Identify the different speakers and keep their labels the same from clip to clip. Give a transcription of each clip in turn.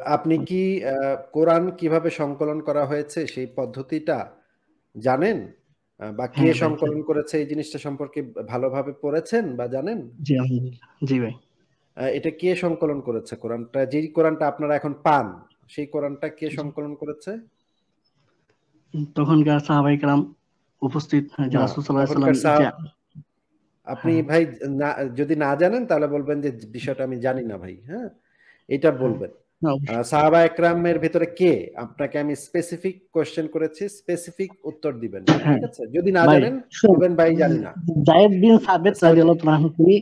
Speaker 1: আপনি কি কোরআন কিভাবে সংকলন করা হয়েছে সেই পদ্ধতিটা জানেন? বা কে
Speaker 2: হ্যাঁ ভাই,
Speaker 1: সংকলন করেছে এই জিনিসটা সম্পর্কে ভালোভাবে পড়েছেন বা জানেন?
Speaker 2: জি আলহামদুলিল্লাহ, জি ভাই।
Speaker 1: এটা কে সংকলন করেছে কোরআনটা? যেই কোরআনটা আপনারা এখন পান, সেই কোরআনটা কে
Speaker 2: জি।
Speaker 1: সংকলন করেছে?
Speaker 2: তখনকার সাহাবায়ে কেরাম উপস্থিত, যে
Speaker 1: না,
Speaker 2: রাসূল সাল্লাল্লাহু আলাইহি
Speaker 1: তখনকার
Speaker 2: সাল্লাম যে
Speaker 1: আপনি
Speaker 2: হ্যাঁ,
Speaker 1: ভাই না, যদি না জানেন তাহলে বলবেন যে বিষয়টা আমি জানি না ভাই, হ্যাঁ? এটা
Speaker 2: হ্যাঁ,
Speaker 1: বলবেন।
Speaker 2: না অবশ্যই।
Speaker 1: সাহাবা একরামের ভেতরে কে? আপনাকে আমি স্পেসিফিক কোয়েশ্চেন করেছি, স্পেসিফিক উত্তর দিবেন।
Speaker 2: হ্যাঁ
Speaker 1: ঠিক আছে? যদি না
Speaker 2: ভাই,
Speaker 1: জানেন
Speaker 2: শুনুন,
Speaker 1: বলবেন ভাই জানি না।
Speaker 2: যায়েদ বিন সাবিত
Speaker 1: সরি।
Speaker 2: রাদিয়াল্লাহু তাআলা আনহু তিনি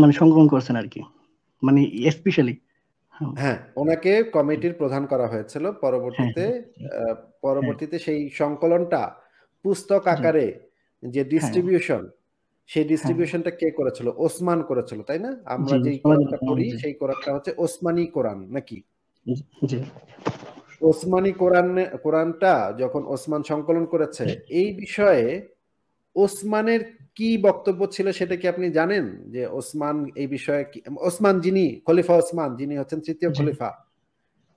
Speaker 2: মানে সংগ্রহ করছেন আরকি। মানে স্পেশালি। হ্যাঁ,
Speaker 1: হ্যাঁ, ওনাকে কমিটির প্রধান করা হয়েছিল।
Speaker 2: হ্যাঁ,
Speaker 1: পরবর্তীতে
Speaker 2: হ্যাঁ,
Speaker 1: আ
Speaker 2: হ্যাঁ,
Speaker 1: পরবর্তীতে সেই সংকলনটা পুস্তক
Speaker 2: জি,
Speaker 1: আকারে যে
Speaker 2: হ্যাঁ,
Speaker 1: ডিস্ট্রিবিউশন, সেই
Speaker 2: হ্যাঁ,
Speaker 1: ডিস্ট্রিবিউশনটা কে করেছিল? ওসমান করেছিল, তাই না? আমরা
Speaker 2: জি,
Speaker 1: যেই
Speaker 2: সবাই
Speaker 1: কোরআনটা
Speaker 2: জানেন,
Speaker 1: পড়ি
Speaker 2: জি,
Speaker 1: সেই কোরআনটা হচ্ছে ওসমানী কোরআন নাকি?
Speaker 2: জি, জি,
Speaker 1: ওসমানী কোরআনটা যখন ওসমান সংকলন করেছে, এই বিষয়ে ওসমানের কি বক্তব্য ছিল সেটা কি আপনি জানেন? যে ওসমান এই বিষয়ে কি, ওসমান যিনি খলিফা ওসমান যিনি হচ্ছেন ৩য়
Speaker 2: জি,
Speaker 1: খলিফা,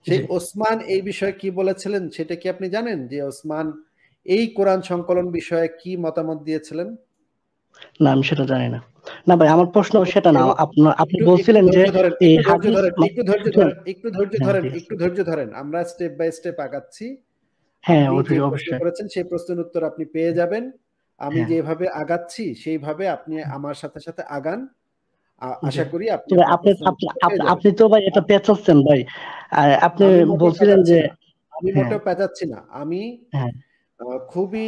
Speaker 1: সেই
Speaker 2: জি।
Speaker 1: ওসমান এই বিষয়ে কি বলেছিলেন সেটা কি আপনি জানেন? যে ওসমান এই কোরআন সংকলন বিষয়ে কি মতামত দিয়েছিলেন?
Speaker 2: না আমি সেটা জানি না। না ভাই, আমার প্রশ্ন
Speaker 1: এবং
Speaker 2: সেটা না।
Speaker 1: এবং
Speaker 2: আপনি
Speaker 1: একটু একটু
Speaker 2: বলছিলেন যে
Speaker 1: ধৈর্য ধরেন,
Speaker 2: এই
Speaker 1: একটু ধৈর্য
Speaker 2: হাদিস
Speaker 1: ধরেন, একটু ধৈর্য
Speaker 2: শুনেন,
Speaker 1: ধরেন, একটু ধৈর্য
Speaker 2: হ্যাঁ
Speaker 1: ধরেন,
Speaker 2: ঠিক আছে।
Speaker 1: একটু ধৈর্য ধরেন। আমরা স্টেপ বাই স্টেপ আগাচ্ছি।
Speaker 2: হ্যাঁ,
Speaker 1: আপনি যে
Speaker 2: অবশ্যই,
Speaker 1: প্রশ্ন
Speaker 2: অবশ্যই।
Speaker 1: করেছেন সেই প্রশ্নের উত্তর আপনি পেয়ে যাবেন। আমি
Speaker 2: হ্যাঁ,
Speaker 1: যেভাবে আগাচ্ছি সেইভাবে আপনি আমার সাথে, সাথে আগান।
Speaker 2: জি।
Speaker 1: আশা করি আপনি
Speaker 2: তবে
Speaker 1: আপনার
Speaker 2: আপনি
Speaker 1: প্রশ্নের
Speaker 2: আপনি
Speaker 1: উত্তরটা পেয়ে
Speaker 2: আপ-
Speaker 1: যাবেন।
Speaker 2: আপনি তো ভাই এটা
Speaker 1: আপ
Speaker 2: পেঁচাচ্ছেন ভাই। আপনি
Speaker 1: আমি মোটেও
Speaker 2: বলছিলেন
Speaker 1: পেঁচাচ্ছি
Speaker 2: যে
Speaker 1: না। আমি
Speaker 2: হ্যাঁ,
Speaker 1: মোটেও পেঁচাচ্ছি না। আমি
Speaker 2: হ্যাঁ,
Speaker 1: খুবই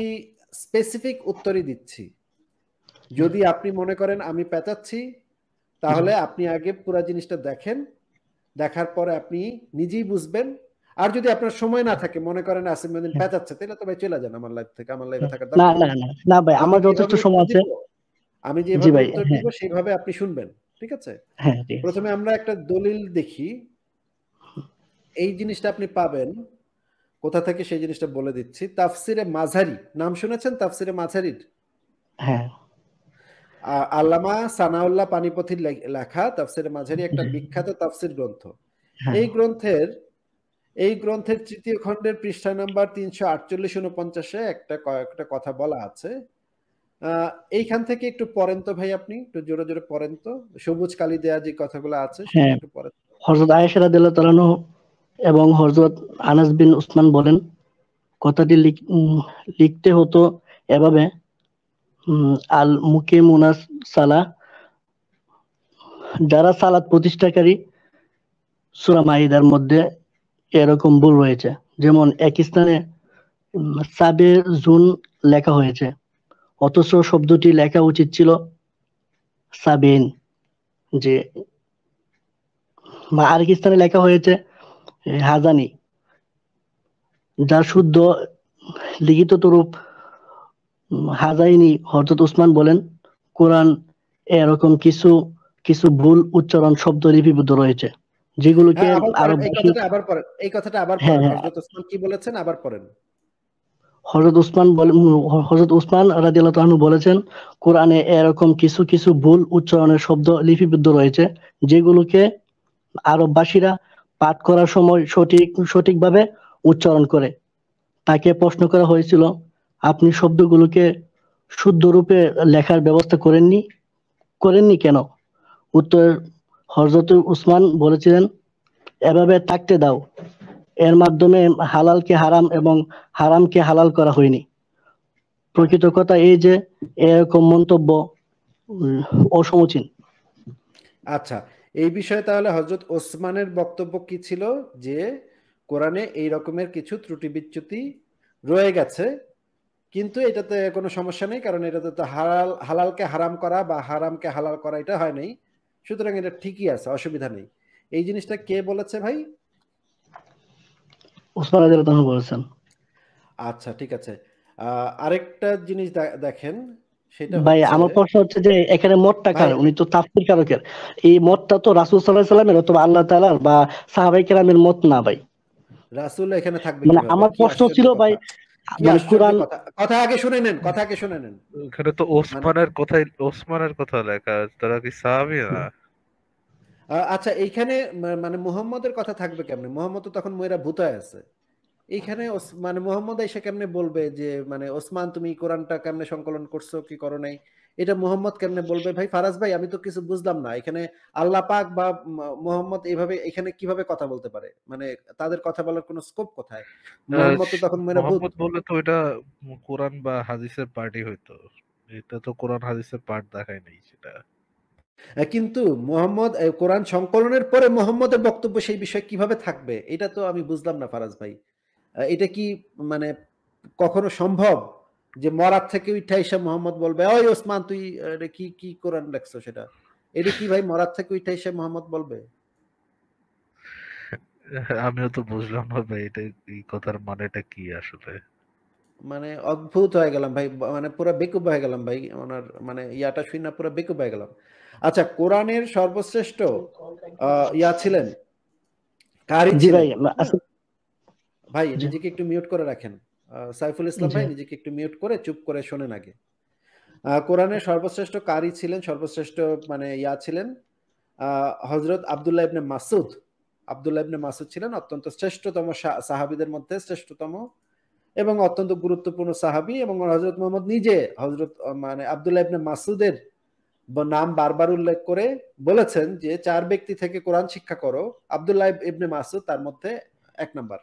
Speaker 1: স্পেসিফিক উত্তরই দিচ্ছি।
Speaker 2: জি,
Speaker 1: যদি আপনি মনে করেন আমি পেঁচাচ্ছি,
Speaker 2: জি,
Speaker 1: তাহলে আপনি আগে পুরা জিনিসটা দেখেন। দেখার পরে আপনি নিজেই বুঝবেন। আর যদি আপনার সময় না থাকে, মনে করেন আসিফ মঈনুদ্দিন
Speaker 2: হ্যাঁ,
Speaker 1: পেঁচাচ্ছে, তাহলে তো ভাই চলে যান আমার লাইফ থেকে। আমার লাইফে
Speaker 2: হ্যাঁ।
Speaker 1: থাকার
Speaker 2: না,
Speaker 1: দরকার
Speaker 2: না,
Speaker 1: নেই।
Speaker 2: না, না ভাই,
Speaker 1: আমি
Speaker 2: আমার যথেষ্ট
Speaker 1: যেভাবে উত্তর
Speaker 2: সময় আছে।
Speaker 1: দিব, আমি
Speaker 2: জি
Speaker 1: যেভাবে
Speaker 2: ভাই,
Speaker 1: উত্তর
Speaker 2: হ্যাঁ,
Speaker 1: দিব সেইভাবে আপনি শুনবেন। ঠিক আছে?
Speaker 2: হ্যাঁ, ঠিক আছে।
Speaker 1: প্রথমে আমরা একটা দলিল দেখি। এই জিনিসটা আপনি পাবেন কোথা থেকে সেই জিনিসটা বলে দিচ্ছি। তাফসিরে মাঝারি নাম শুনেছেন? তাফসিরে মাঝারির?
Speaker 2: হ্যাঁ,
Speaker 1: আল্লামা সানাউল্লাহ পানিপথীর লেখা তাফসিরে মাঝারি একটা
Speaker 2: জি,
Speaker 1: বিখ্যাত তাফসির গ্রন্থ।
Speaker 2: হ্যাঁ,
Speaker 1: এই গ্রন্থের এই গ্রন্থের ৩য় খণ্ডের পৃষ্ঠা নাম্বার ৩৪৮-৪৯ একটা কয়েকটা কথা বলা আছে। এইখান থেকে একটু পড়েন তো ভাই, আপনি একটু জোরে, জোরে পড়েন তো। সবুজ কালি দেয়া যে কথাগুলো আছে সেটা
Speaker 2: হ্যাঁ।
Speaker 1: একটু পড়েন।
Speaker 2: হযরত আয়েশা রাদিয়াল্লাহু তাআলা আনহু এবং হযরত আনাস বিন উসমান বলেন, কথাটি লিখতে হতো এভাবে, আল মুকিমুনাস সালাহ, যারা সালাত প্রতিষ্ঠাকারী। সূরা মাইদার মধ্যে এরকম ভুল রয়েছে। যেমন এক স্থানে সাবে জুন লেখা হয়েছে, অথচ শব্দটি লেখা উচিত ছিল সাবেইন। যে বা আরেক স্থানে লেখা হয়েছে হাজানি, যার শুদ্ধ লিখিত রূপ হাজাইনি। হযরত উসমান বলেন, কোরআন এরকম কিছু কিছু ভুল উচ্চারণ শব্দ লিপিবদ্ধ রয়েছে, যেগুলোকে
Speaker 1: হ্যাঁ, আবার পড়েন। এই
Speaker 2: আরববাসী
Speaker 1: কথাটা আবার পড়েন। এই কথাটা আবার
Speaker 2: হ্যাঁ,
Speaker 1: পড়েন।
Speaker 2: হ্যাঁ।
Speaker 1: হযরত ওসমান কি বলেছেন আবার পড়েন।
Speaker 2: হযরত উসমান রাদিয়াল্লাহু তাআলা আনহু বলেছেন, কোরআনে এরকম কিছু কিছু ভুল উচ্চারণের শব্দ লিপিবদ্ধ রয়েছে, যেগুলোকে আরববাসীরা পাঠ করার সময় সঠিকভাবে উচ্চারণ করে। তাকে প্রশ্ন করা হয়েছিল, আপনি শব্দগুলোকে শুদ্ধ রূপে লেখার ব্যবস্থা করেননি কেন? উত্তরে হযরত উসমান বলেছিলেন, এভাবে থাকতে দাও। এর মাধ্যমে হালালকে হারাম এবং হারামকে হালাল করা হয়নি। প্রকৃত কথা এই যে এরকম মন্তব্য উম, অসমীচীন।
Speaker 1: আচ্ছা, এই বিষয়ে তাহলে হযরত ওসমানের বক্তব্য কি ছিল? যে কোরআনে এই রকমের কিছু ত্রুটি বিচ্যুতি রয়ে গেছে। কিন্তু এটাতে কোনো সমস্যা নেই। কারণ এটাতে তো হালালকে হারাম করা বা হারামকে হালাল করা এটা হয় নাই। সুতরাং এটা ঠিকই আছে, অসুবিধা নেই। এই জিনিসটা কে বলেছে ভাই?
Speaker 2: ওসমান রাদিয়াল্লাহু আনহু বলেছেন।
Speaker 1: আচ্ছা, ঠিক আছে। আরেকটা জিনিস দেখেন, সেটা
Speaker 2: ভাই
Speaker 1: হচ্ছে
Speaker 2: আমার প্রশ্ন হচ্ছে যে এখানে মতটা
Speaker 1: ভাই,
Speaker 2: কার? উনি তো তাফসীর কারকের। এই মতটা তো রাসূল সাল্লাল্লাহু আলাইহি ওয়াসাল্লামের অথবা আল্লাহ তাআলার বা সাহাবায়ে কেরামের মত না ভাই।
Speaker 1: রাসূল এখানে থাকবে
Speaker 2: মানে
Speaker 1: কিভাবে?
Speaker 2: আমার
Speaker 1: কি
Speaker 2: প্রশ্ন
Speaker 1: আশ্চর্য
Speaker 2: ছিল ভাই,
Speaker 1: কথা! কি
Speaker 2: মানে
Speaker 1: আশ্চর্য
Speaker 2: কোরআন
Speaker 1: কথা! কথা আগে শুনে নেন, কথা আগে শুনে নেন।
Speaker 3: ওখানে তো
Speaker 1: মানে
Speaker 3: ওসমানের কথা লেখা আছে, তারা কি সাহাবী না?
Speaker 1: আচ্ছা, এইখানে মানে মুহাম্মদের কথা থাকবে কেমনে? মুহাম্মদ তো তখন মইরা ভূতায় আছে। এইখানে মানে মুহাম্মদ এসে কেমনে বলবে যে মানে ওসমান তুমি কোরআনটা কেমনে সংকলন করছো কি করো নাই? এটা মুহাম্মদ কেমনে বলবে? ভাই ফারাজ ভাই, আমি তো কিছু বুঝলাম না। এখানে আল্লাহ পাক বা মুহাম্মদ এইভাবে এখানে কিভাবে কথা বলতে পারে? মানে তাদের কথা বলার কোনো স্কোপ কোথায়? মুহাম্মদ তো তখন মেরা ভূত।
Speaker 3: মোহাম্মদ বললে তো এটা কোরআন বা হাদিসের পার্টই হইতো। এটা তো কোরআন হাদিসের পার্ট দেখায় নাই সেটা।
Speaker 1: কিন্তু মুহাম্মদ কোরআন সংকলনের পরে মুহাম্মদের বক্তব্য সেই বিষয়ে কিভাবে থাকবে? এটা তো আমি বুঝলাম না ফারাজ ভাই। এটা কি মানে কখনো সম্ভব যে মরার থেকে উঠে এসে মোহাম্মদ বলবে ওই ওসমান তুই এটা কি কি কোরআন লেখছো সেটা? এটা কি ভাই মরার থেকে উঠে এসে মোহাম্মদ বলবে?
Speaker 3: আমিও তো বুঝলাম না ভাই, এটা এই কথার মানেটা কি আসলে।
Speaker 1: মানে অদ্ভুত হয়ে গেলাম ভাই, মানে পুরো বেকুব হয়ে গেলাম ভাই, ওনার মানে ইয়াটা শুনে পুরো বেকুব হয়ে গেলাম। আচ্ছা, কোরআনের সর্বশ্রেষ্ঠ ইয়া ছিলেন, কারি
Speaker 2: জি ভাই
Speaker 1: ছিলেন, হ্যাঁ?
Speaker 2: আচ্ছা।
Speaker 1: ভাই
Speaker 2: জি
Speaker 1: নিজেকে একটু মিউট করে রাখেন। সাইফুল ইসলাম
Speaker 2: জি
Speaker 1: ভাই নিজেকে একটু মিউট করে চুপ করে শোনেন আগে। কোরআনের সর্বশ্রেষ্ঠ কারি ছিলেন, সর্বশ্রেষ্ঠ মানে ইয়া ছিলেন হজরত আবদুল্লাহ ইবনে মাসুদ। আবদুল্লাহ ইবনে মাসুদ ছিলেন অত্যন্ত শ্রেষ্ঠতম সাহাবিদের মধ্যে শ্রেষ্ঠতম এবং অত্যন্ত গুরুত্বপূর্ণ সাহাবি, এবং হজরত মোহাম্মদ নিজে হজরত মানে আবদুল্লাহ ইবনে মাসুদের নাম বারবার উল্লেখ করে বলেছেন যে 4 ব্যক্তি থেকে কোরআন শিক্ষা করো, আবদুল্লাহ ইবনে মাসুদ তার মধ্যে 1 নাম্বার।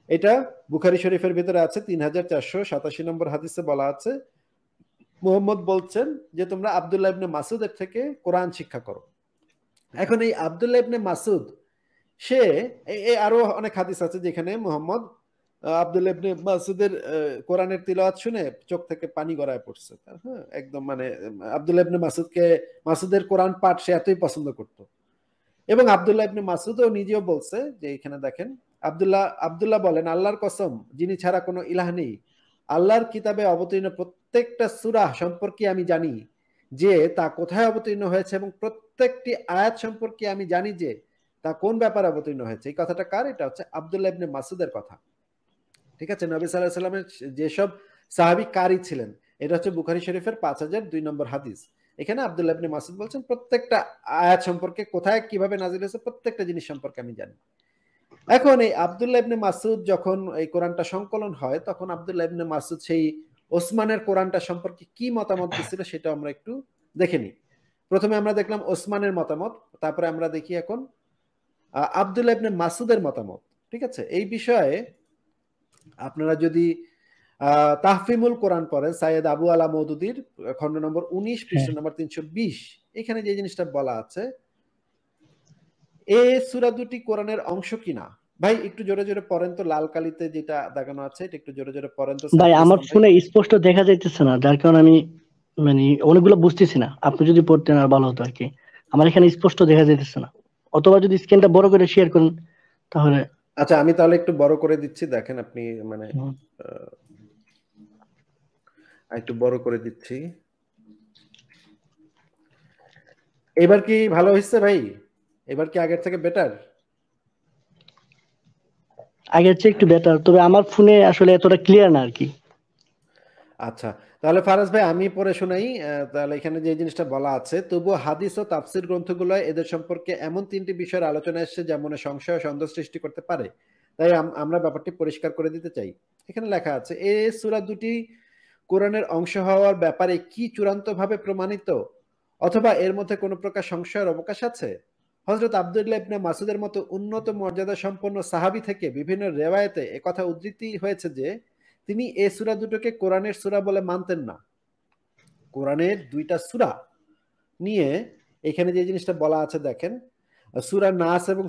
Speaker 1: এটা বুখারী শরীফের ভিতরে আছে, 3487 নম্বর হাদিসে বলা আছে মুহাম্মদ বলছেন যে তোমরা আবদুল্লাহ ইবনে মাসুদের থেকে কোরআন শিক্ষা করো। এখন এই আবদুল্লাহ ইবনে মাসুদ সে আরো অনেক হাদিস আছে যেখানে মুহাম্মদ আবদুল্লাহ ইবনে মাসুদের কোরআনের তিলাওয়াত শুনে চোখ থেকে পানি গড়ায় পড়ছে। হ্যাঁ, একদম মানে আবদুল্লাহ ইবনে মাসুদকে, মাসুদের কোরআন পাঠ সে এতই পছন্দ করত। এবং আবদুল্লাহ ইবনে মাসুদও নিজেও বলছে যে এখানে দেখেন, আবদুল্লাহ আবদুল্লাহ বলেন আল্লাহর কসম যিনি ছাড়া কোনো ইলাহ নেই, আল্লাহর কিতাবে অবতীর্ণ প্রত্যেকটা সূরা সম্পর্কে আমি জানি যে তা কোথায় অবতীর্ণ হয়েছে, এবং প্রত্যেকটি আয়াত সম্পর্কে আমি জানি যে তা কোন ব্যাপারে অবতীর্ণ হয়েছে। এই কথাটা কার? এটা হচ্ছে আবদুল্লাহ ইবনে মাসুদের কথা। ঠিক আছে, নবী সাল্লাল্লাহু আলাইহি সাল্লামের যেসব সাহাবী কারি ছিলেন, এটা হচ্ছে বুখারী শরীফের 5002 নম্বর হাদিস। এখানে আবদুল্লাহ ইবনে মাসুদ বলছেন প্রত্যেকটা আয়াত সম্পর্কে, কোথায় কিভাবে নাজিল হয়েছে প্রত্যেকটা জিনিস সম্পর্কে আমি জানি। এখন এই আবদুল্লাহ ইবনে মাসুদ যখন এই কোরআনটা সংকলন হয়, তখন আবদুল্লাহ ইবনে মাসুদ সেই ওসমানের কোরআনটা সম্পর্কে কি মতামত দিছিল সেটা আমরা একটু দেখে নিই। প্রথমে আমরা দেখলাম ওসমানের মতামত, তারপরে আমরা দেখি এখন আবদুল্লাহ ইবনে মাসুদের মতামত। ঠিক আছে, এই বিষয়ে আপনারা যদি তাহফিমুল কোরআন পড়েন সাইয়েদ আবু আলা মওদুদির খণ্ড নম্বর 19 পৃষ্ঠা
Speaker 2: হ্যাঁ।
Speaker 1: নম্বর 320, এখানে যে জিনিসটা বলা আছে, এ সূরা দুটি কোরআনের অংশ কিনা। ভাই একটু জোরে জোরে পড়েন তো, লাল কালিতে যেটা দাগানো আছে এটা একটু জোরে জোরে পড়েন তো
Speaker 2: ভাই
Speaker 1: সাইফুল
Speaker 2: আমার
Speaker 1: ইসলাম ভাই।
Speaker 2: ফোনে স্পষ্ট দেখা যাইতেছে না, যার কারণে আমি মানে অনেকগুলো বুঝতেছি না। আপনি যদি পড়তেন আর ভালো হতো আর কি। আমার এখানে স্পষ্ট দেখা যাইতেছে না, অথবা যদি স্ক্রিনটা বড় করে শেয়ার করেন তাহলে।
Speaker 1: আচ্ছা, আমি তাহলে একটু বড় করে দিচ্ছি, দেখেন আপনি মানে
Speaker 2: হুম।
Speaker 1: একটু বড় করে দিচ্ছি। এবার কি ভালো হয়েছে ভাই? এবার কি আগের থেকে বেটার?
Speaker 2: আগের চেয়ে একটু বেটার, তবে আমার ফোনে আসলে এতটা ক্লিয়ার না আর কি।
Speaker 1: আচ্ছা, তাহলে ফারাজ ভাই আমি পড়ে শোনাই। তাহলে এখানে যে জিনিসটা বলা আছে, তবুও হাদিস ও তাফসির গ্রন্থগুলো এদের সম্পর্কে এমন 3টি বিষয়ের আলোচনা এসেছে যা মনে সংশয় ও সন্দেহ সৃষ্টি করতে পারে। তাই আমরা ব্যাপারটি পরিষ্কার করে দিতে চাই। এখানে লেখা আছে এই সূরা দুটি কোরআনের অংশ হওয়ার ব্যাপারে কি চূড়ান্তভাবে প্রমাণিত, অথবা এর মধ্যে কোনো প্রকার সংশয়ের অবকাশ আছে? হযরত আব্দুল্লাহ ইবনে মাসুদের মতো উন্নত মর্যাদা সম্পন্ন সাহাবী থেকে বিভিন্ন রিওয়ায়াতে একথা উদ্ধৃতি হয়েছে যে তিনি এই সূরা দুটোকে কোরআনের সূরা বলে মানতেন না। কোরআনের 2টা সূরা নিয়ে এখানে যে জিনিসটা বলা আছে দেখেন, সূরা নাস এবং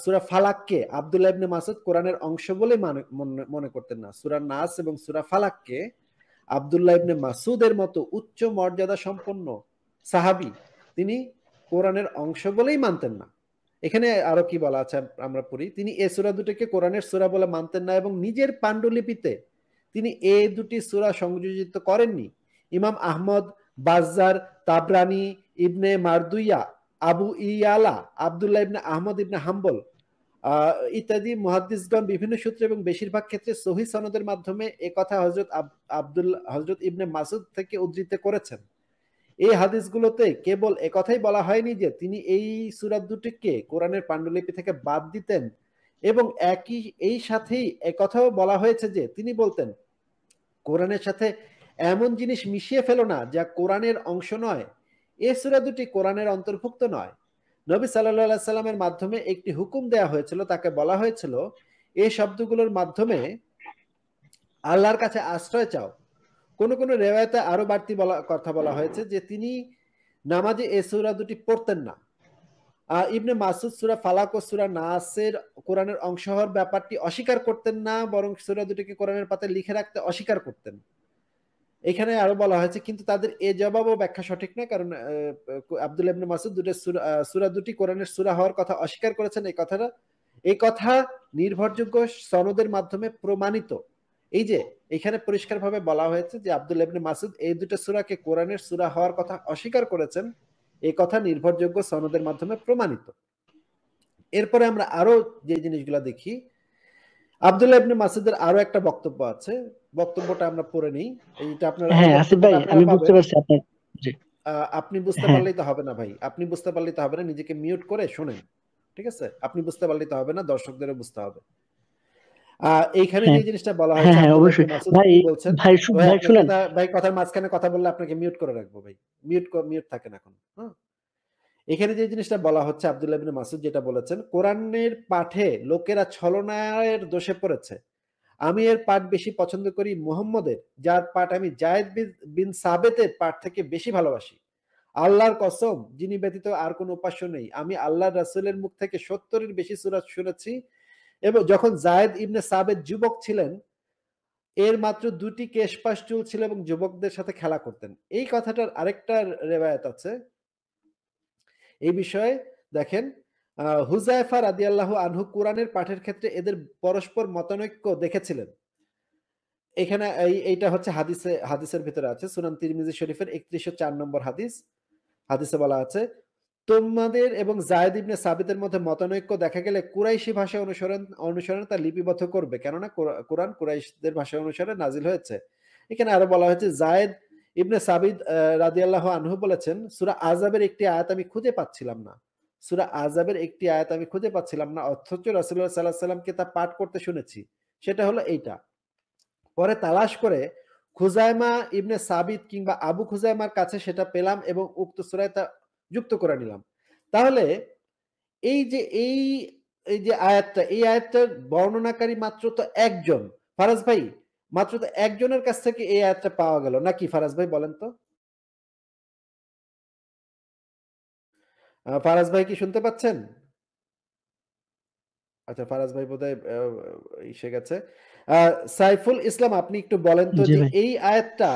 Speaker 1: সূরা ফালাককে আব্দুল্লাহ ইবনে মাসুদ কোরআনের অংশ বলে মনে করতেন না। সূরা নাস এবং সূরা ফালাককে আব্দুল্লাহ ইবনে মাসুদের মতো উচ্চ মর্যাদা সম্পন্ন সাহাবী তিনি কোরআনের অংশ বলেই মানতেন না। এখানে আরো কি বলা আছে আমরা পড়ি, তিনি এই সূরা দুটোকে কোরআনের সূরা বলে মানতেন না এবং নিজের পাণ্ডুলিপিতে তিনি এই দুটি সূরা সংযোজিত করেননি। ইমাম আহমদ, বাজ্জার, তাবরানি, ইবনে মারদুইয়া, আবু ইয়ালা, আব্দুল্লাহ ইবনে আহমদ ইবনে হাম্বল ইত্যাদি মুহাদ্দিসগণ বিভিন্ন সূত্রে এবং বেশিরভাগ ক্ষেত্রে সহিহ সনদের মাধ্যমে এ কথা হযরত ইবনে মাসুদ থেকে উদ্ধৃত করেছেন। এই হাদিসগুলোতে কেবল একথাই বলা হয়নি যে তিনি এই সূরা দুটিকে কোরআনের পাণ্ডুলিপি থেকে বাদ দিতেন, এবং এই সাথেই একথাও বলা হয়েছে যে তিনি বলতেন কোরআনের সাথে এমন জিনিস মিশিয়ে ফেলো না যা কোরআনের অংশ নয়। এ সূরা দুটি কোরআনের অন্তর্ভুক্ত নয়। নবী সাল্লাল্লাহু আলাইহি সাল্লামের মাধ্যমে একটি হুকুম দেয়া হয়েছিল, তাকে বলা হয়েছিল এই শব্দগুলোর মাধ্যমে আল্লাহর কাছে আশ্রয় চাও। কোন কোন রেওয়ায়তে আরো বাড়তি কথা বলা হয়েছে যে তিনি নামাজে এই সূরা দুটি পড়তেন না। ইবনে মাসুদ সূরা ফালাক ও সূরা নাসের কোরআনের অংশ হওয়ার ব্যাপারটি অস্বীকার করতেন না, বরং সূরা দুটিকে কোরআনের পাতায় লিখে রাখতে অস্বীকার করতেন। এখানে আরো বলা হয়েছে কিন্তু তাদের এ জবাব ও ব্যাখ্যা সঠিক না, কারণ আব্দুল্লাহ ইবনে মাসুদ সূরা দুটি কোরআনের সূরা হওয়ার কথা অস্বীকার করেছেন। এই কথা নির্ভরযোগ্য সনদের মাধ্যমে প্রমাণিত। এই যে এখানে পরিষ্কারভাবে বলা হয়েছে যে আব্দুল্লাহ ইবনে মাসুদ এই দুটো সূরাকে কোরআনের সূরা হওয়ার কথা অস্বীকার করেছেন, এই কথা নির্ভরযোগ্য সনদের মাধ্যমে প্রমাণিত। এরপরে আমরা আরো যে জিনিসগুলো দেখি, আব্দুল্লাহ ইবনে মাসুদের আরো একটা বক্তব্য আছে, বক্তব্যটা আমরা পড়ে নিই। এইটা আপনারা
Speaker 2: হ্যাঁ আসিফ ভাই, আমি বুঝতে পারছি আপনার। জি,
Speaker 1: আপনি বুঝতে
Speaker 2: হ্যাঁ
Speaker 1: পারলেই তো হবে না ভাই, আপনি বুঝতে পারলেই তো হবে না, নিজেকে মিউট করে শোনেন, ঠিক আছে? আপনি বুঝতে পারলেই তো হবে না, দর্শকদেরও বুঝতে হবে। এইখানে
Speaker 2: হ্যাঁ
Speaker 1: যে জিনিসটা বলা
Speaker 2: হ্যাঁ
Speaker 1: হয়েছে
Speaker 2: হ্যাঁ
Speaker 1: আব্দুল্লাহ
Speaker 2: অবশ্যই
Speaker 1: ইবনে মাসুদ
Speaker 2: ভাই।
Speaker 1: কি বলছেন,
Speaker 2: ভাই
Speaker 1: ভাই
Speaker 2: ভাই
Speaker 1: আপনাকে
Speaker 2: শুনেন।
Speaker 1: ভাই কথার মাঝখানে কথা বললে আপনাকে মিউট করে রাখবো ভাই, মিউট থাকেন এখন। হ্যাঁ, এখানে যে জিনিসটা বলা হচ্ছে আব্দুল্লাহ ইবনে মাসুদ যেটা বলেছেন, কোরআনের পাঠে লোকেরা ছলনার দোষে পড়েছে। আমি এর পাঠ বেশি পছন্দ করি মুহাম্মদের, যার পাঠ আমি জায়েদ বিন সাবেতের পাঠ থেকে বেশি ভালোবাসি। আল্লাহর কসম, যিনি ব্যতীত আর কোনো উপাস্য নেই, আমি আল্লাহর রাসূলের মুখ থেকে 70-এর বেশি সূরা শুনেছি। এবং যখন জায়েদ ইবনে সাবেত যুবক ছিলেন, এর মাত্র 2টি কেশপাশ চুল ছিল এবং যুবকদের সাথে খেলা করতেন। এই কথাটার আরেকটা রেওয়ায়াত আছে এই বিষয়ে। দেখেন, হুযায়ফা রাদিয়াল্লাহু আনহু কুরআনের পাঠের ক্ষেত্রে এদের পরস্পর মতানৈক্য দেখেছিলেন। এখানে এইটা হচ্ছে হাদিসের ভিতরে আছে, সুনান তিরমিজি শরীফের 3104 নম্বর হাদিসে বলা আছে, তোমাদের এবং জায়েদ ইবনে সাবিতের মধ্যে মতানৈক্য দেখা গেলে কুরাইশি ভাষা অনুসরণ তা লিপিবদ্ধ করবে, কেননা কোরআন কুরাইশদের ভাষা অনুসারে নাজিল হয়েছে। এখানে আরো বলা হয়েছে জায়েদ ইবনে সাবিত রাদিয়াল্লাহু আনহু বলেছেন, সূরা আযাবের একটি আয়াত আমি খুঁজে পাচ্ছিলাম না। সূরা আযাবের একটি আয়াত আমি খুঁজে পাচ্ছিলাম না, অথচ রাসূলুল্লাহ সাল্লাল্লাহু আলাইহি সাল্লামকে তা পাঠ করতে শুনেছি। সেটা হলো এইটা। পরে তালাশ করে খুজাইমা ইবনে সাবিত কিংবা আবু খুজাইমার কাছে সেটা পেলাম এবং উক্ত সূরায় তা যুক্ত করে নিলাম। তাহলে এই যে এই যে আয়াতটা, এই আয়াতটার বর্ণনাকারী মাত্র তো একজন। ফারাজ ভাই, মাত্র তো একজনের কাছ থেকে এই আয়াতটা পাওয়া গেল নাকি? ফারাজ ভাই বলেন তো। ফারাজ ভাই কি শুনতে পাচ্ছেন? আচ্ছা, ফারাজ ভাই বোধহয় এসে গেছে। সাইফুল ইসলাম, আপনি একটু বলেন তো
Speaker 2: জি
Speaker 1: যে
Speaker 2: ভাই।
Speaker 1: এই আয়াতটা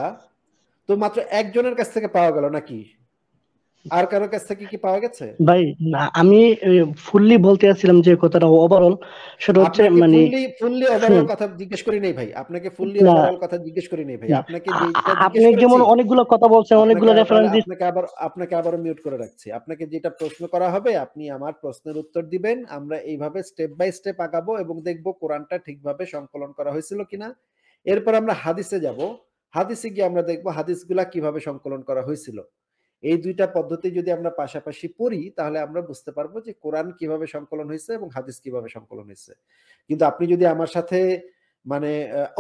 Speaker 1: তো মাত্র একজনের কাছ থেকে পাওয়া গেল নাকি? আর কারো কাছ থেকে কি পাওয়া গেছে?
Speaker 2: ভাই না, আমি ফুললি বলতে চাচ্ছিলাম যে কথাটা ওভারঅল, সেটা হচ্ছে
Speaker 1: আপনাকে
Speaker 2: মানে
Speaker 1: ফুললি ওভারঅল
Speaker 2: শুনুন।
Speaker 1: কথা জিজ্ঞেস করি নাই ভাই, আপনাকে ফুললি
Speaker 2: না
Speaker 1: ওভারঅল কথা জিজ্ঞেস করি নাই ভাই,
Speaker 2: না,
Speaker 1: আপনাকে যেটা জিজ্ঞেস
Speaker 2: আপনি যেমন
Speaker 1: করেছি
Speaker 2: অনেকগুলো কথা বলছেন, অনেকগুলো রেফারেন্স দিচ্ছেন।
Speaker 1: আপনাকে আবারও মিউট করে রাখছি। আপনাকে যেটা প্রশ্ন করা হবে আপনি আমার প্রশ্নের উত্তর দিবেন। আমরা এইভাবে স্টেপ বাই স্টেপ আগাবো এবং দেখব কোরআনটা ঠিকভাবে সংকলন করা হয়েছিল কিনা। এরপর আমরা হাদিসে যাব। হাদিসে গিয়ে আমরা দেখব হাদিসগুলা কিভাবে সংকলন করা হয়েছিল। এই দুইটা পদ্ধতি যদি আমরা পাশাপাশি পড়ি তাহলে আমরা বুঝতে পারবো যে কোরআন কিভাবে সংকলন হয়েছে এবং হাদিস কিভাবে সংকলন হয়েছে। কিন্তু আপনি যদি আমার সাথে মানে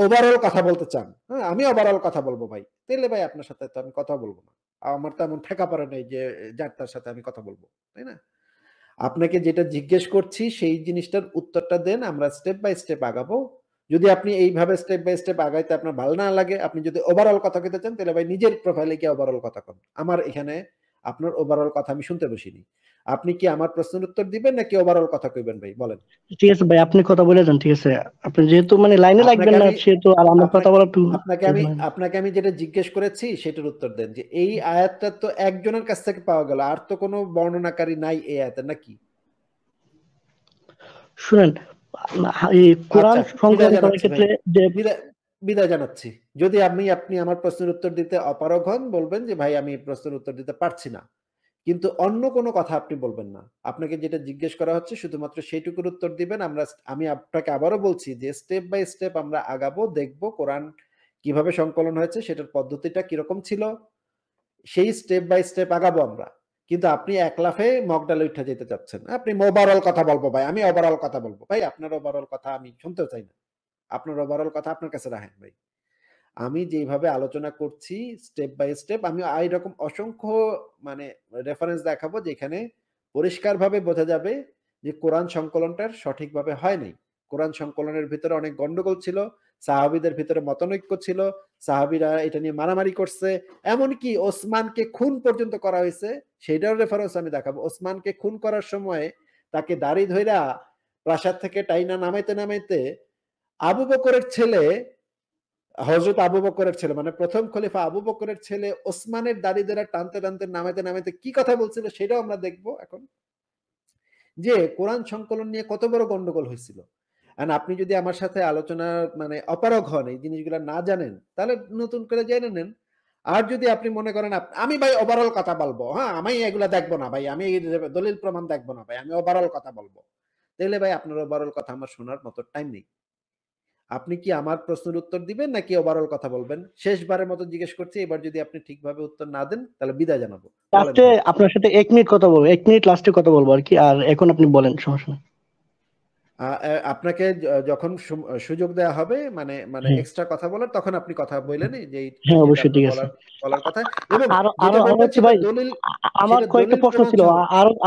Speaker 1: ওভারঅল কথা বলতে চান, হ্যাঁ আমি ওভারঅল কথা বলবো ভাই, তাহলে ভাই আপনার সাথে তো আমি কথা বলবো না। আমার তো এমন ঠেকা পড়ে নাই যে যার তার সাথে আমি কথা বলবো, তাই না? আপনাকে যেটা জিজ্ঞেস করছি সেই জিনিসটার উত্তরটা দেন, আমরা স্টেপ বাই স্টেপ আগাবো। যদি আপনি এইভাবে স্টেপ বাই স্টেপ আগাইতে আপনার ভালো না লাগে, আপনি যদি ওভারঅল কথা কইতে চান তাহলে ভাই নিজের প্রোফাইলে গিয়ে ওভারঅল কথা কন। আমার এখানে আপনার ওভারঅল কথা আমি শুনতে বসিনি। আপনি কি আমার প্রশ্নের উত্তর দিবেন নাকি ওভারঅল কথা কইবেন ভাই বলেন?
Speaker 2: ঠিক আছে ভাই, আপনি কথা বলে যান। ঠিক আছে, আপনি যেহেতু মানে লাইনে
Speaker 1: আপনাকে
Speaker 2: লাগবেন না,
Speaker 1: আমি
Speaker 2: সেহেতু আর আমার কথা
Speaker 1: আপনাকে
Speaker 2: বলা একটু
Speaker 1: আপনাকে আমি আপনাকে আমি যেটা জিজ্ঞেস করেছি সেটার উত্তর দেন যে এই আয়াতটা তো একজনের কাছ থেকে পাওয়া গেল, আর তো কোনো বর্ণনাকারী নাই এই আয়াতের নাকি?
Speaker 2: শুনেন। এই কোরআন
Speaker 1: আচ্ছা, বিদায়
Speaker 2: সংকলন করার
Speaker 1: জানাচ্ছি ভাই।
Speaker 2: ক্ষেত্রে যে
Speaker 1: বিদায় বিদায় জানাচ্ছি। যদি আপনি আমার প্রশ্নের উত্তর দিতে অপারগ হন, বলবেন যে ভাই আমি এই প্রশ্নের উত্তর দিতে পারছি না। কিন্তু অন্য কোনো কথা আপনি বলবেন না। আপনাকে যেটা জিজ্ঞেস করা হচ্ছে শুধুমাত্র সেইটুকুর উত্তর দিবেন। আমি আপনাকে আবারও বলছি যে স্টেপ বাই স্টেপ আমরা আগাবো, দেখব কোরআন কিভাবে সংকলন হয়েছে, সেটার পদ্ধতিটা কিরকম ছিল। সেই স্টেপ বাই স্টেপ আগাবো আমরা। কিন্তু আপনি এক লাফে মগডালে উঠে যেতে চাচ্ছেন। আপনি ওভারঅল কথা বলবো ভাই, আমি ওভারঅল কথা বলবো। ভাই আপনার ওভারঅল কথা আমি শুনতেও চাই না। আপনার ওভারঅল কথা আপনার কাছে রাখেন ভাই। আমি যেভাবে আলোচনা করছি স্টেপ বাই স্টেপ, আমি এইরকম অসংখ্য মানে রেফারেন্স দেখাবো যেখানে পরিষ্কারভাবে বোঝা যাবে যে কোরআন সংকলনটার সঠিকভাবে হয় নাই। কোরআন সংকলনের ভিতরে অনেক গন্ডগোল ছিল, সাহাবীদের ভিতরে মতানৈক্য ছিল, সাহাবীরা এটা নিয়ে মারামারি করছে, এমনকি ওসমানকে খুন পর্যন্ত করা হয়েছে, সেটার রেফারেন্স আমি দেখাবো। ওসমানকে খুন করার সময় তাকে দাড়ি ধইরা প্রাসাদ থেকে টাইনা নামাইতে নামাইতে আবু বকরের ছেলে, হযরত আবু বকরের ছেলে মানে প্রথম খলিফা আবু বকরের ছেলে ওসমানের দাড়ি ধরে টানতে টানতে নামাইতে নামাইতে কি কথা বলছিল সেটাও আমরা দেখব এখন, যে কোরআন সংকলন নিয়ে কত বড় গন্ডগোল হয়েছিল। এন্ড আপনি যদি আমার সাথে আলোচনা মানে অপারগ হন, এই জিনিসগুলো না জানেন, তাহলে নতুন করে জেনে নেন। আর যদি আপনি মনে করেন আমি ভাই ওভারঅল কথা বলবো, হ্যাঁ আমি এগুলা দেখবো না ভাই, আমি দলিল প্রমাণ দেখবো না ভাই, আমি ওভারঅল কথা বলবো, তাহলে ভাই আপনার ওভারঅল কথা আমার শোনার মতো টাইম নেই। আপনি কি আমার প্রশ্নের উত্তর দিবেন নাকি ওভারঅল কথা বলবেন? শেষবারের মতো জিজ্ঞেস করছি, এবার যদি আপনি ঠিকভাবে উত্তর না দেন তাহলে বিদায় জানাবো। বলেন
Speaker 2: লাস্টে
Speaker 1: ভাই।
Speaker 2: আপনার সাথে 1 মিনিট কথা বলবো, 1 মিনিট লাস্টে কথা বলবো আর কি। আর এখন আপনি বলেন, সমস্যা নেই।
Speaker 1: আপনাকে যখন সুযোগ দেয়া হবে মানে মানে
Speaker 2: হ্যাঁ
Speaker 1: এক্সট্রা কথা বলার, তখন আপনি কথা বললেন যে
Speaker 2: হ্যাঁ,
Speaker 1: যেটা
Speaker 2: অবশ্যই,
Speaker 1: আপনার
Speaker 2: ঠিক আছে।
Speaker 1: বলার কথা। এবং
Speaker 2: আরো আরো
Speaker 1: যেটা
Speaker 2: আরো
Speaker 1: বলবেন
Speaker 2: হচ্ছে
Speaker 1: সেটা
Speaker 2: ভাই,
Speaker 1: দলিল,
Speaker 2: আমার
Speaker 1: সেটা
Speaker 2: কয়েকটা
Speaker 1: দলিল
Speaker 2: প্রশ্ন
Speaker 1: প্রমাণ
Speaker 2: ছিল,
Speaker 1: সহ।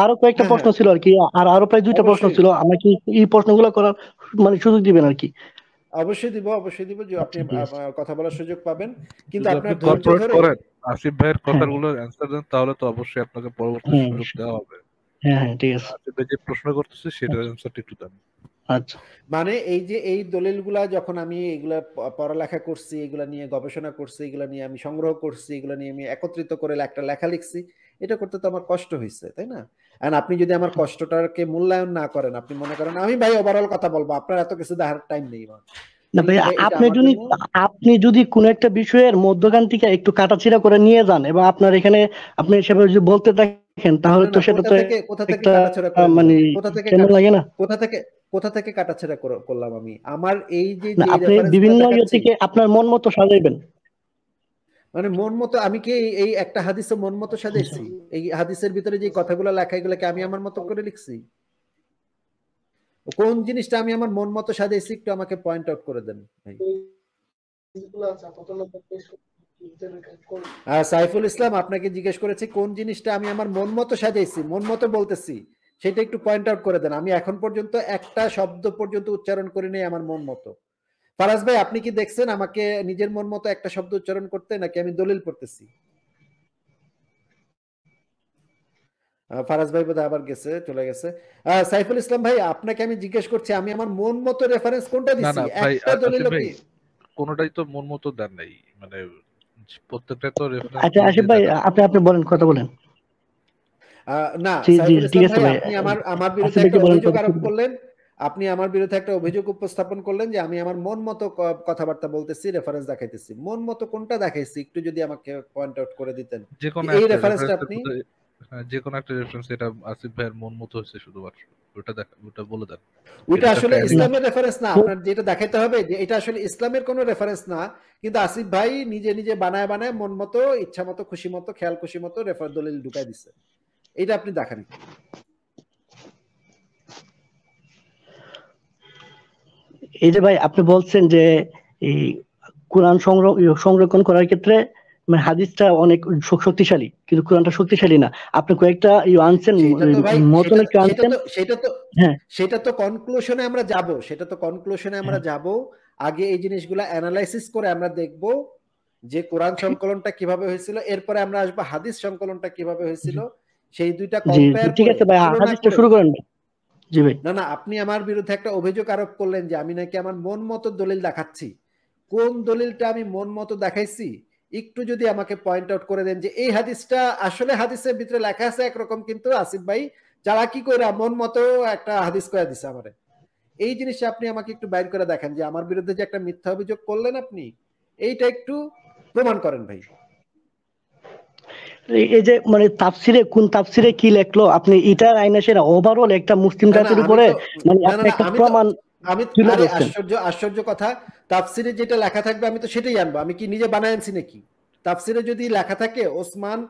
Speaker 2: আরো কয়েকটা
Speaker 1: হ্যাঁ
Speaker 2: প্রশ্ন
Speaker 1: হ্যাঁ
Speaker 2: ছিল আর কি। আর প্রায় 2টা প্রশ্ন
Speaker 1: অবশ্যই
Speaker 2: ছিল, আমাকে এই প্রশ্নগুলো করার মানে সুযোগ দিবেন আর কি।
Speaker 1: অবশ্যই দিব যে আপনি
Speaker 2: আচ্ছা, ঠিক আছে।
Speaker 1: কথা বলার সুযোগ পাবেন, কিন্তু
Speaker 3: যদি আপনি
Speaker 1: আপনার ধৈর্য
Speaker 3: কর্পোরেট
Speaker 1: ধরে।
Speaker 3: করেন, আসিফ ভাইয়ের
Speaker 2: হ্যাঁ
Speaker 3: কথাগুলোর অ্যান্সার দেন, তাহলে তো অবশ্যই আপনাকে পরবর্তী
Speaker 2: হ্যাঁ
Speaker 3: সুযোগ
Speaker 2: অবশ্যই।
Speaker 3: দেওয়া হবে।
Speaker 2: হ্যাঁ হ্যাঁ, ঠিক আছে।
Speaker 3: আসিফ ভাই যে প্রশ্ন করতেছে সেটার
Speaker 2: আচ্ছা
Speaker 3: অ্যান্সারটা একটু দেন।
Speaker 2: আচ্ছা।
Speaker 1: মানে এই যে এই দলিলগুলা যখন আমি এগুলা পড়ালেখা করছি, এগুলা নিয়ে গবেষণা করছি, এগুলা নিয়ে আমি সংগ্রহ করছি, এগুলা নিয়ে আমি একত্রিত করে একটা লেখা লিখছি, এটা করতে তো আমার কষ্ট হয়েছে, তাই না? এন্ড আপনি যদি আমার কষ্টটাকে মূল্যায়ন না করেন, আপনি মনে করেন আমি ভাই ওভারঅল কথা বলবো, আপনার এত কিছু দেখার টাইম নেই আমার,
Speaker 2: না
Speaker 1: তাহলে
Speaker 2: ভাই,
Speaker 1: তো ভাই এটা আমার জন্য।
Speaker 2: আপনি যদি কোনো একটা বিষয়ের মধ্যখান থেকে একটু কাটাছিড়া করে নিয়ে যান এবং আপনার এখানে আপনি সেভাবে যদি বলতে থাকেন, তাহলে
Speaker 1: না
Speaker 2: তো
Speaker 1: না
Speaker 2: সেটা তো
Speaker 1: কোথা থেকে
Speaker 2: একটা
Speaker 1: কাটাছেড়া করে
Speaker 2: মানে
Speaker 1: নিলাম,
Speaker 2: কেমন লাগে না?
Speaker 1: কোথা থেকে কাটাছেড়া করলাম আমি? আমার এই যে
Speaker 2: না,
Speaker 1: যে
Speaker 2: আপনি
Speaker 1: রেফারেন্স গুলা
Speaker 2: বিভিন্ন ইয়ে
Speaker 1: দেখাচ্ছি,
Speaker 2: থেকে আপনার মন মতো সাজাইবেন।
Speaker 1: মানে মন মতো আমি কি এই একটা হাদিসে মন মতো
Speaker 2: আচ্ছা।
Speaker 1: সাজাইছি? এই হাদিসের ভিতরে যে কথাগুলো লেখা, এগুলোকে আমি আমার মতো করে লিখছি? কোন জিনিসটা আমি আমার মন মতো সাজাইছি একটু আমাকে পয়েন্ট আউট করে দেন ভাই। সাইফুল ইসলাম আপনাকে জিজ্ঞেস করেছি কোন জিনিসটা আমি আমার মন মতো সাজাইছি, মন মতো বলতেছি, সেটা একটু পয়েন্ট আউট করে দেন। আমি এখন পর্যন্ত একটা শব্দ পর্যন্ত উচ্চারণ করি নাই আমার মন মতো। ফারাজ ভাই আপনি কি দেখছেন আমাকে নিজের মন মতো একটা শব্দ উচ্চারণ করতে, নাকি আমি দলিল পড়তেছি? ফারাজ ভাই বোধহয় আবার গেছে, চলে গেছে। সাইফুল ইসলাম ভাই আপনাকে আমি জিজ্ঞেস করছি আমি আমার মন মতো রেফারেন্স কোনটা
Speaker 3: না
Speaker 1: দিছি?
Speaker 3: না ভাই,
Speaker 1: একটা
Speaker 3: আসিফ
Speaker 1: দলিলও
Speaker 3: ভাই
Speaker 1: কি?
Speaker 3: কোনোটাই তো মন মতো দেন নাই, মানে প্রত্যেকটা তো রেফারেন্স
Speaker 2: আচ্ছা
Speaker 3: দিয়ে
Speaker 2: আশিফ
Speaker 3: দিয়ে
Speaker 2: ভাই,
Speaker 3: দেখান।
Speaker 2: আপনি বলেন, কথা বলেন।
Speaker 1: না
Speaker 2: জি জি,
Speaker 1: সাইফুল
Speaker 2: ঠিক
Speaker 1: ইসলাম
Speaker 2: আছে
Speaker 1: ভাই
Speaker 2: ভাই।
Speaker 1: আপনি আমার
Speaker 2: আসিফ
Speaker 1: বিরুদ্ধে
Speaker 2: ভাই
Speaker 1: একটা
Speaker 2: কি বলেন,
Speaker 1: অভিযোগ
Speaker 2: কথা
Speaker 1: আরোপ
Speaker 2: শুনবেন।
Speaker 1: করলেন। আপনি আমার বিরুদ্ধে একটা অভিযোগ উপস্থাপন করলেন যে আমি আমার মন মতো কথাবার্তা বলতেছি, রেফারেন্স দেখাইতেছি। মন মতো কোনটা দেখাইছি একটু যদি আমাকে পয়েন্ট আউট করে দিতেন,
Speaker 3: যে
Speaker 1: যে
Speaker 3: কোনো
Speaker 1: এই
Speaker 3: একটা
Speaker 1: রেফারেন্সটা
Speaker 3: রেফারেন্সের
Speaker 1: আপনি।
Speaker 3: মধ্যে, হ্যাঁ, যে কোনো একটা রেফারেন্স, এটা আসিফ ভাইয়ের মন মতো হয়েছে শুধুমাত্র, ওটা বলে দেন।
Speaker 1: ওইটা
Speaker 3: এটা তো
Speaker 1: আসলে
Speaker 3: একটা
Speaker 2: না,
Speaker 1: ইসলামের রেফারেন্স না, আপনার যেটা দেখাইতে হবে যে এটা আসলে ইসলামের কোনো রেফারেন্স না, কিন্তু আসিফ ভাই নিজে নিজে বানায় বানায় মন মতো ইচ্ছা মতো খুশি মতো খেয়াল খুশি মতো রেফার দলিল ঢুকাই দিছে। এটা আপনি দেখান একটু।
Speaker 2: এই যে ভাই আপনি বলছেন যে এই কোরআন সংরক্ষণ করার ক্ষেত্রে মানে হাদিসটা অনেক শক্তিশালী, কিন্তু কোরআনটা শক্তিশালী না। আপনি কয়েকটা আনছেন,
Speaker 1: সেটা তো ভাই,
Speaker 2: মতন একটু আনছেন। হ্যাঁ
Speaker 1: সেটা তো কনক্লুশনে আমরা যাব,
Speaker 2: হ্যাঁ
Speaker 1: আগে এই জিনিসগুলা অ্যানালাইসিস করে আমরা দেখব যে কোরআন সংকলনটা কিভাবে হয়েছিল, এরপরে আমরা আসবো হাদিস সংকলনটা কিভাবে হয়েছিল, সেই দুইটা
Speaker 2: জি জি,
Speaker 1: কম্পেয়ার
Speaker 2: ঠিক
Speaker 1: করে
Speaker 2: আছে ভাই,
Speaker 1: তুলনা
Speaker 2: হাদিসটা
Speaker 1: করে।
Speaker 2: শুরু করেন ভাই। জি ভাই।
Speaker 1: না না আপনি আমার বিরুদ্ধে একটা অভিযোগ আরোপ করলেন যে আমি নাকি আমার মন মতো দলিল দেখাচ্ছি। কোন দলিলটা আমি মন মতো দেখাইছি একটু যদি আমাকে পয়েন্ট আউট করে দেন, যে এই হাদিসটা আসলে হাদিসের ভিতরে লেখা আছে একরকম, কিন্তু আসিফ ভাই যারা কি করে মন মতো একটা হাদিস করে দিছে আমারে। এই জিনিসটা আপনি আমাকে একটু বাইর করে দেখেন যে আমার বিরুদ্ধে যে একটা মিথ্যা অভিযোগ করলেন আপনি, এইটা একটু প্রমাণ করেন ভাই।
Speaker 2: এই যে মানে তাফসিরে, কোন তাফসিরে কি লেখলো আপনি এটার আইনা সেরা ওভারঅল একটা মুসলিম
Speaker 1: না না
Speaker 2: জাতির
Speaker 1: আমি
Speaker 2: উপরে
Speaker 1: তো
Speaker 2: মানে
Speaker 1: না না
Speaker 2: আপনি
Speaker 1: না
Speaker 2: একটা
Speaker 1: আমি তো
Speaker 2: প্রমাণ
Speaker 1: আমি
Speaker 2: তুলে
Speaker 1: আরে
Speaker 2: ধরছেন।
Speaker 1: আশ্চর্য কথা, তাফসিরে যেটা লেখা থাকবে আমি তো সেটাই আনবো, আমি কি নিজে বানায় আনছি নাকি? তাফসিরে যদি লেখা থাকে ওসমান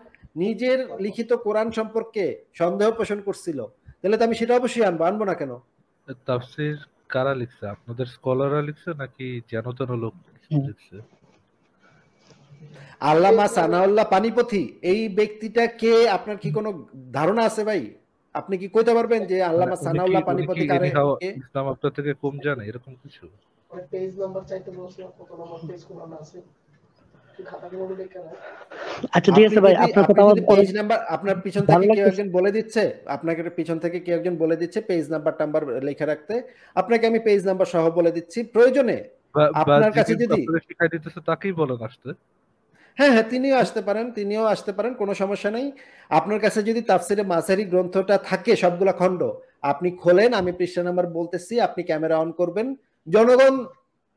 Speaker 1: নিজের লিখিত কোরআন সম্পর্কে সন্দেহ পোষণ করছিল, তাহলে তো আমি সেটা অবশ্যই আনবো না কেন?
Speaker 3: তাফসীর কারা লিখছে? আপনাদের স্কলাররা লিখছে নাকি যেন তেন লোক লিখছে?
Speaker 1: আল্লামা সানাউল্লাহ পানিপথী এই ব্যক্তিটা কে, আপনার কি কোনো ধারণা আছে ভাই? আপনি কি কইতে পারবেন যে আল্লামা সানাউল্লাহ পানিপথী কারে?
Speaker 3: ইসলাম আপনার থেকে কম জানে এরকম কিছু?
Speaker 4: পেজ নাম্বার চাইতে বলছিলাম, কত নম্বর পেজ কোরআনে আছে খাতাগুলো দেখে না।
Speaker 2: আচ্ছা ঠিক আছে ভাই, আপনার কথা আমার
Speaker 1: পেজ নাম্বার আপনার পিছন থেকে কেউ একজন বলে দিচ্ছে, আপনাকে পিছন থেকে কেউ একজন বলে দিচ্ছে পেজ নাম্বার লেখা রাখতে, আপনাকে আমি পেজ নাম্বার সহ বলে দিচ্ছি, প্রয়োজনে আপনার কাছে যদি
Speaker 3: শিখাই দিতেছে তাকেই বলেন আসতে।
Speaker 1: হ্যাঁ, তিনিও আসতে পারেন, কোনো সমস্যা নেই। আপনার কাছে যদি তাফসিরে মাঝারি গ্রন্থটা থাকে সবগুলা খণ্ড, আপনি খোলেন, আমি পৃষ্ঠা নাম্বার বলতেছি, আপনি ক্যামেরা অন করবেন, জনগণ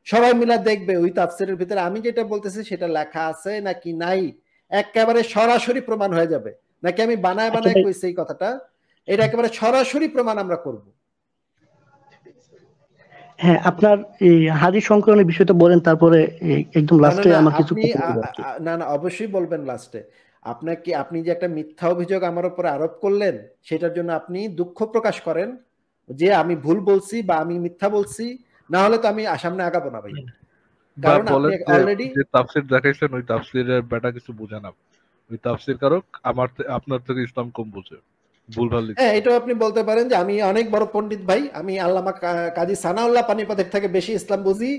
Speaker 1: সবাই মিলে দেখবে ওই তাফসিরের ভিতরে আমি যেটা বলতেছি সেটা লেখা আছে নাকি নাই, একেবারে সরাসরি প্রমাণ হয়ে যাবে। নাকি আমি বানায় কইছি এই কথাটা, এটা একেবারে সরাসরি প্রমাণ আমরা করব।
Speaker 2: হ্যাঁ, আপনার এই হাদিস সংকলনের বিষয়টা বলেন, তারপরে একদম লাস্টে আমার কিছু
Speaker 1: না অবশ্যই বলবেন লাস্টে। আপনি যে একটা মিথ্যা অভিযোগ আমার উপরে আরোপ করলেন, সেটার জন্য আপনি দুঃখ প্রকাশ করেন যে আমি ভুল বলছি বা আমি মিথ্যা বলছি, না হলে তো আমি সামনে আগাবো না ভাই।
Speaker 3: কারণ আপনি অলরেডি যে তাফসীর দেখাইছেন ওই তাফসীরের ব্যাটা কিছু বোঝে না, ওই তাফসীর কারক আপনার থেকে ইসলাম কম বোঝে, ভুলভাল লিখছে।
Speaker 1: হ্যাঁ, এটাও আপনি বলতে পারেন যে আমি অনেক বড় পণ্ডিত ভাই, আমি আল্লামা কাজী সানাউল্লাহ পানিপথের থেকে বেশি ইসলাম বুঝি,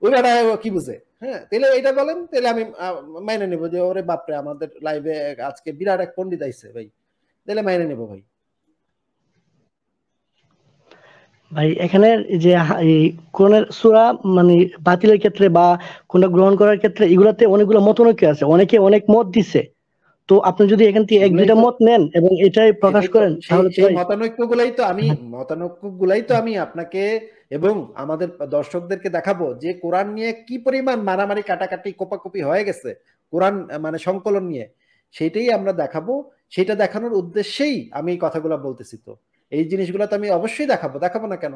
Speaker 1: ওই বেটা কি বুঝে? হ্যাঁ, তাহলে এটা বলেন, তাহলে আমি মাইনে নেবো যে ওরে বাপরে আমাদের লাইভে আজকে বিরাট এক পণ্ডিত আইছে ভাই, তাহলে মাইনে নেবো ভাই।
Speaker 2: ভাই এখানে যে কোরআনের সূরা মানে বাতিলের ক্ষেত্রে বা কোনটা গ্রহণ করার ক্ষেত্রে এগুলাতে অনেকগুলো মতানৈক্য আছে, অনেকে অনেক মত দিছে। তো আপনি যদি এখান থেকে এক দুইটা মত নেন এবং এটাই প্রকাশ করেন, তাহলে
Speaker 1: সেই মতানৈক্যগুলাই তো আমি আপনাকে এবং আমাদের দর্শকদেরকে দেখাবো যে কোরআন নিয়ে কি পরিমাণ মারামারি কাটাকাটি কোপাকুপি হয়ে গেছে কোরআন মানে সংকলন নিয়ে, সেটাই আমরা দেখাবো। সেটা দেখানোর উদ্দেশ্যেই আমি এই কথাগুলো বলতেছি। তো এই জিনিসগুলো তো আমি অবশ্যই দেখাবো না কেন?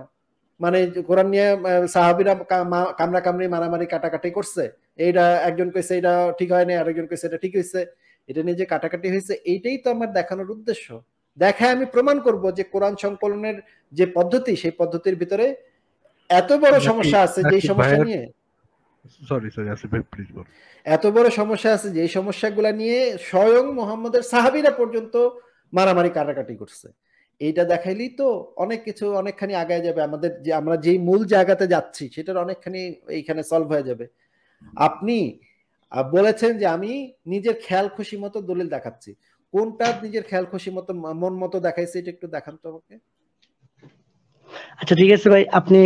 Speaker 1: মানে কোরআন নিয়ে সাহাবীরা কামড়া কামড়ি মারামারি কাটাকাটি করছে, এইটা একজন কইছে এটা ঠিক হয় না, আরেকজন কইছে এটা ঠিক হয়েছে, এটা নিয়ে যে কাটাকাটি হয়েছে, এইটাই তো আমার দেখানোর উদ্দেশ্য। দেখায় আমি প্রমাণ করব যে কোরআন সংকলনের যে পদ্ধতি, সেই পদ্ধতির ভিতরে এত বড় সমস্যা আছে, যে সমস্যা নিয়ে এত বড় সমস্যা আছে, যে সমস্যাগুলা নিয়ে স্বয়ং মুহাম্মদের সাহাবীরা পর্যন্ত মারামারি কাটাকাটি করছে। এইটা দেখাইলেই তো অনেক কিছু অনেকখানি আগায় যাবে, আমাদের যে আমরা যেই মূল জায়গাতে যাচ্ছি সেটার অনেকখানি এইখানে সলভ হয়ে যাবে। আপনি বলেছেন যে আমি নিজের খেয়াল খুশি মতো দলিল দেখাচ্ছি, কোনটা নিজের খেয়াল খুশি মতো মন মতো দেখাইছি, এটা একটু দেখান তো আমাকে।
Speaker 2: আচ্ছা ঠিক আছে ভাই, আপনি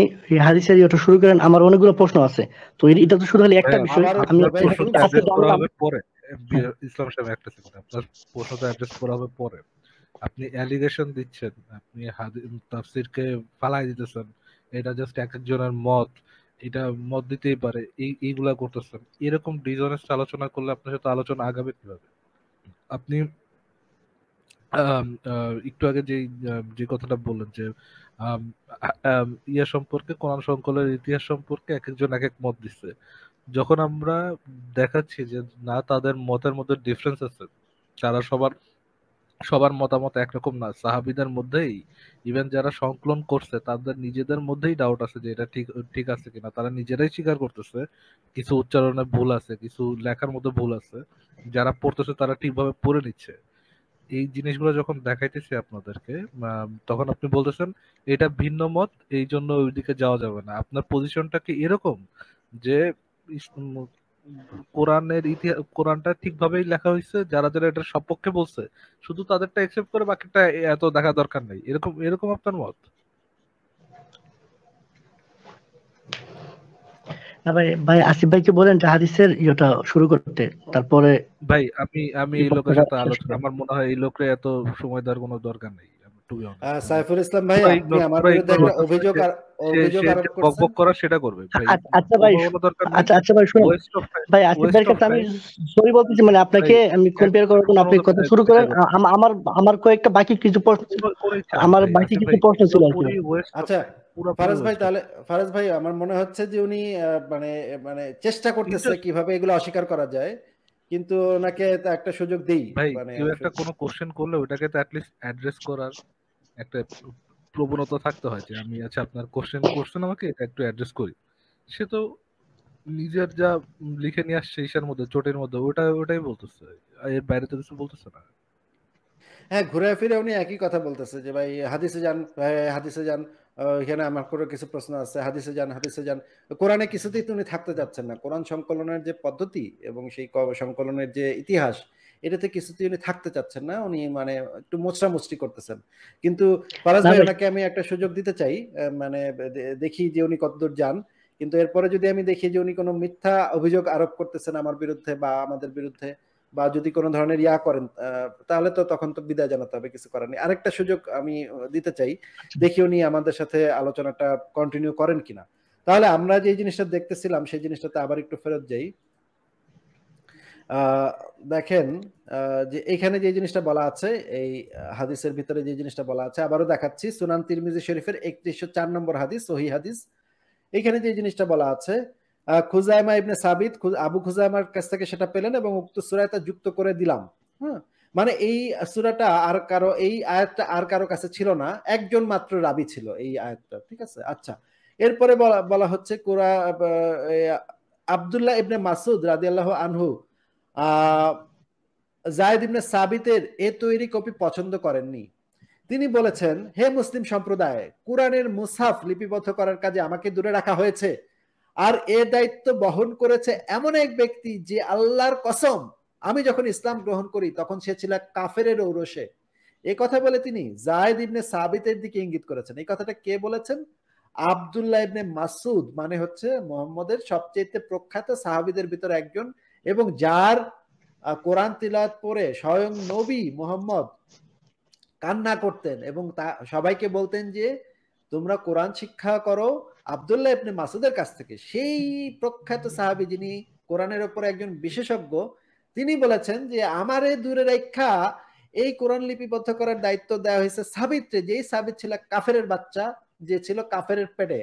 Speaker 2: হাদিসের এটা শুরু করেন, আমার অনেকগুলো প্রশ্ন আছে। তো এটা তো শুধু হলো একটা বিষয়, আমি
Speaker 3: পরে ইসলাম সাহেব একটা সেকেন্ড, আপনার প্রশ্নটা অ্যাড্রেস করা হবে পরে। আপনি অ্যালিগেশন দিচ্ছেন, আপনি তাফসীরকে ফালাই দিতেছেন, এটা জাস্ট এক একজনের মত, এটা মত দিতেই পারে, এইগুলা করতেছেন। এরকম ডিসঅনেস্ট আলোচনা করলে আপনার সাথে আলোচনা আগাবে কিভাবে? আপনি একটু আগে যে কথাটা বললেন যে ইয়া সম্পর্কে, কোরআন সংকলনের ইতিহাস সম্পর্কে এক একজন এক এক মত দিচ্ছে, যখন আমরা দেখাচ্ছি যে না তাদের মতের মধ্যে ডিফারেন্স আছে, তারা সবার মতামত একরকম না, সাহাবীদের মধ্যেই ইভেন যারা সংকলন করছে তাদের নিজেদের মধ্যেই ডাউট আছে যে এটা ঠিক আছে কিনা, তারা নিজেরাই স্বীকার করতেছে কিছু উচ্চারণে ভুল আছে, কিছু লেখার মধ্যে ভুল আছে, যারা পড়তেছে তারা ঠিকভাবে পড়ে নিচ্ছে। এই জিনিসগুলো যখন দেখাইতেছি আপনাদেরকে, তখন আপনি বলতেছেন এটা ভিন্ন মত, এই জন্য ওইদিকে যাওয়া যাবে না। আপনার পজিশনটা কি এরকম যে কোরআনটা ঠিকভাবেই লেখা হয়েছে, যারা যারা এটার সপক্ষে বলছে শুধু তাদেরটা একসেপ্ট করে বাকিটা এত দেখা দরকার নেই, এরকম আপনার মত?
Speaker 2: না ভাই আসিফ ভাইকে বলেন যে হাদিসের ইয়েটা শুরু করতে, তারপরে
Speaker 3: ভাই আমি এই লোকের সাথে আলোচনা, আমার মনে হয় এই লোকের এত সময় দেওয়ার কোনো দরকার নেই।
Speaker 1: সাইফুল ইসলাম ভাই, আপনি আমার বিরুদ্ধে একটা অভিযোগ আরোপ করছেন,
Speaker 3: করা সেটা করবে ভাই।
Speaker 2: আচ্ছা ভাই, আচ্ছা ভাই শুনুন ভাই, আসিফ ভাইয়ের কাছে আমি সরি বলতেছি, মানে আপনাকে আমি কম্পেয়ার করার জন্য আপনি কথা শুরু করেন। আমার কয়েকটা বাকি কিছু প্রশ্ন ছিল।
Speaker 1: আচ্ছা ফারাজ ভাই আমার মনে হচ্ছে যে উনি মানে চেষ্টা করতেছে কিভাবে এগুলো অস্বীকার করা যায়, কিন্তু ওনাকে তো একটা সুযোগ দেই,
Speaker 3: ভাই
Speaker 1: মানে
Speaker 3: কেউ একটা কোনো কোশ্চেন করলে ওটাকে তো অ্যাটলিস্ট অ্যাড্রেস করার একটা প্রবণতা থাকতে হয়, যে আমি আচ্ছা আপনার কোশ্চেন করছেন আমাকে, এটা একটু অ্যাড্রেস করি। সে তো নিজের যা লিখে নিয়ে আসছে ইসার মধ্যে, চোটের মধ্যে, ওটাই বলতেছে, এর বাইরে তো কিছু বলতেছে না।
Speaker 1: হ্যাঁ, ঘুরে ফিরে উনি একই কথা বলতেছে যে ভাই হাদিসে যান, ভাই হাদিসে যান, এখানে আমার কোনো কিছু প্রশ্ন আছে, হাদিসে যান, হাদিসে যান। কোরআনে কিছুতেই তো উনি থাকতে যাচ্ছেন না। কোরআন সংকলনের যে পদ্ধতি এবং সেই সংকলনের যে ইতিহাস, এটাতে কিছুতেই উনি থাকতে চাচ্ছেন না। উনি মানে একটু মোচড়ামুচড়ি করতেছেন। কিন্তু ফারাজ
Speaker 2: না
Speaker 1: ভাই,
Speaker 2: ভাই,
Speaker 1: ওনাকে আমি একটা সুযোগ দিতে চাই, মানে দেখি যে উনি কতদূর যান। কিন্তু এরপরে যদি আমি দেখি যে উনি কোনো মিথ্যা অভিযোগ আরোপ করতেছেন আমার বিরুদ্ধে বা আমাদের বিরুদ্ধে, বা যদি কোনো ধরনের ইয়া করেন, তাহলে তো তখন তো বিদায় জানাতে হবে, কিছু করার নেই। আরেকটা সুযোগ আমি দিতে চাই, দেখি উনি আমাদের সাথে আলোচনাটা কন্টিনিউ করেন কিনা। তাহলে আমরা যে জিনিসটা দেখতেছিলাম সেই জিনিসটাতে আবার একটু ফেরত যাই। আহ, দেখেন, যে এখানে যে জিনিসটা বলা আছে, এই হাদিসের ভিতরে যে জিনিসটা বলা আছে, আবারও দেখাচ্ছি, সুনান তিরমিজি শরীফের 3104 নম্বর হাদিস, সহিহ হাদিস। এখানে যে জিনিসটা বলা আছে, খুজাইমা ইবনে সাবিত আবু খুজাইমার কাছ থেকে সেটা পেলেন এবং উক্ত সূরায় তা যুক্ত করে দিলাম। হ্যাঁ, মানে এই সূরাটা আর কারো, এই আয়াতটা আর কারো কাছে ছিল না, একজন মাত্র রাবী ছিল এই আয়াতটা, ঠিক আছে। আচ্ছা, এরপরে বলা বলা হচ্ছে আব্দুল্লাহ ইবনে মাসুদ রাদিয়াল্লাহু আনহু আহ জায়েদ ইবনে সাবিতের এ তৈরি কপি পছন্দ করেননি। তিনি বলেছেন, হে মুসলিম সম্প্রদায়, কুরআনের মুসহাফ লিপিবদ্ধ করার কাজে আমাকে দূরে রাখা হয়েছে, আর এ দায়িত্ব বহন করেছে এমন এক ব্যক্তি যে আল্লাহর কসম, আমি যখন ইসলাম গ্রহণ করি তখন সে ছিল কাফেরের ঔরসে। এই কথা বলে তিনি জায়েদ ইবনে সাবিতের দিকে ইঙ্গিত করেছেন। এই কথাটা কে বলেছেন? আব্দুল্লাহ ইবনে মাসুদ, মানে হচ্ছে মোহাম্মদের সবচেয়ে প্রখ্যাত সাহাবীদের ভিতরে একজন, এবং যার কোরআন তিলাওয়াত পড়ে স্বয়ং নবী মুহাম্মদ কান্না করতেন এবং তা সবাইকে বলতেন যে তোমরা কোরআন শিক্ষা করো আব্দুল্লাহ ইবনে মাসুদের কাছ থেকে। সেই প্রখ্যাত সাহাবী, যিনি কোরআনের উপর একজন বিশেষজ্ঞ, তিনি বলেছেন যে আমারে দূরে রেখা এই কোরআন লিপিবদ্ধ করার দায়িত্ব দেওয়া হয়েছে সাবিতরে, যেই সাবিত ছিল কাফেরের বাচ্চা, যে ছিল কাফেরের পেটে।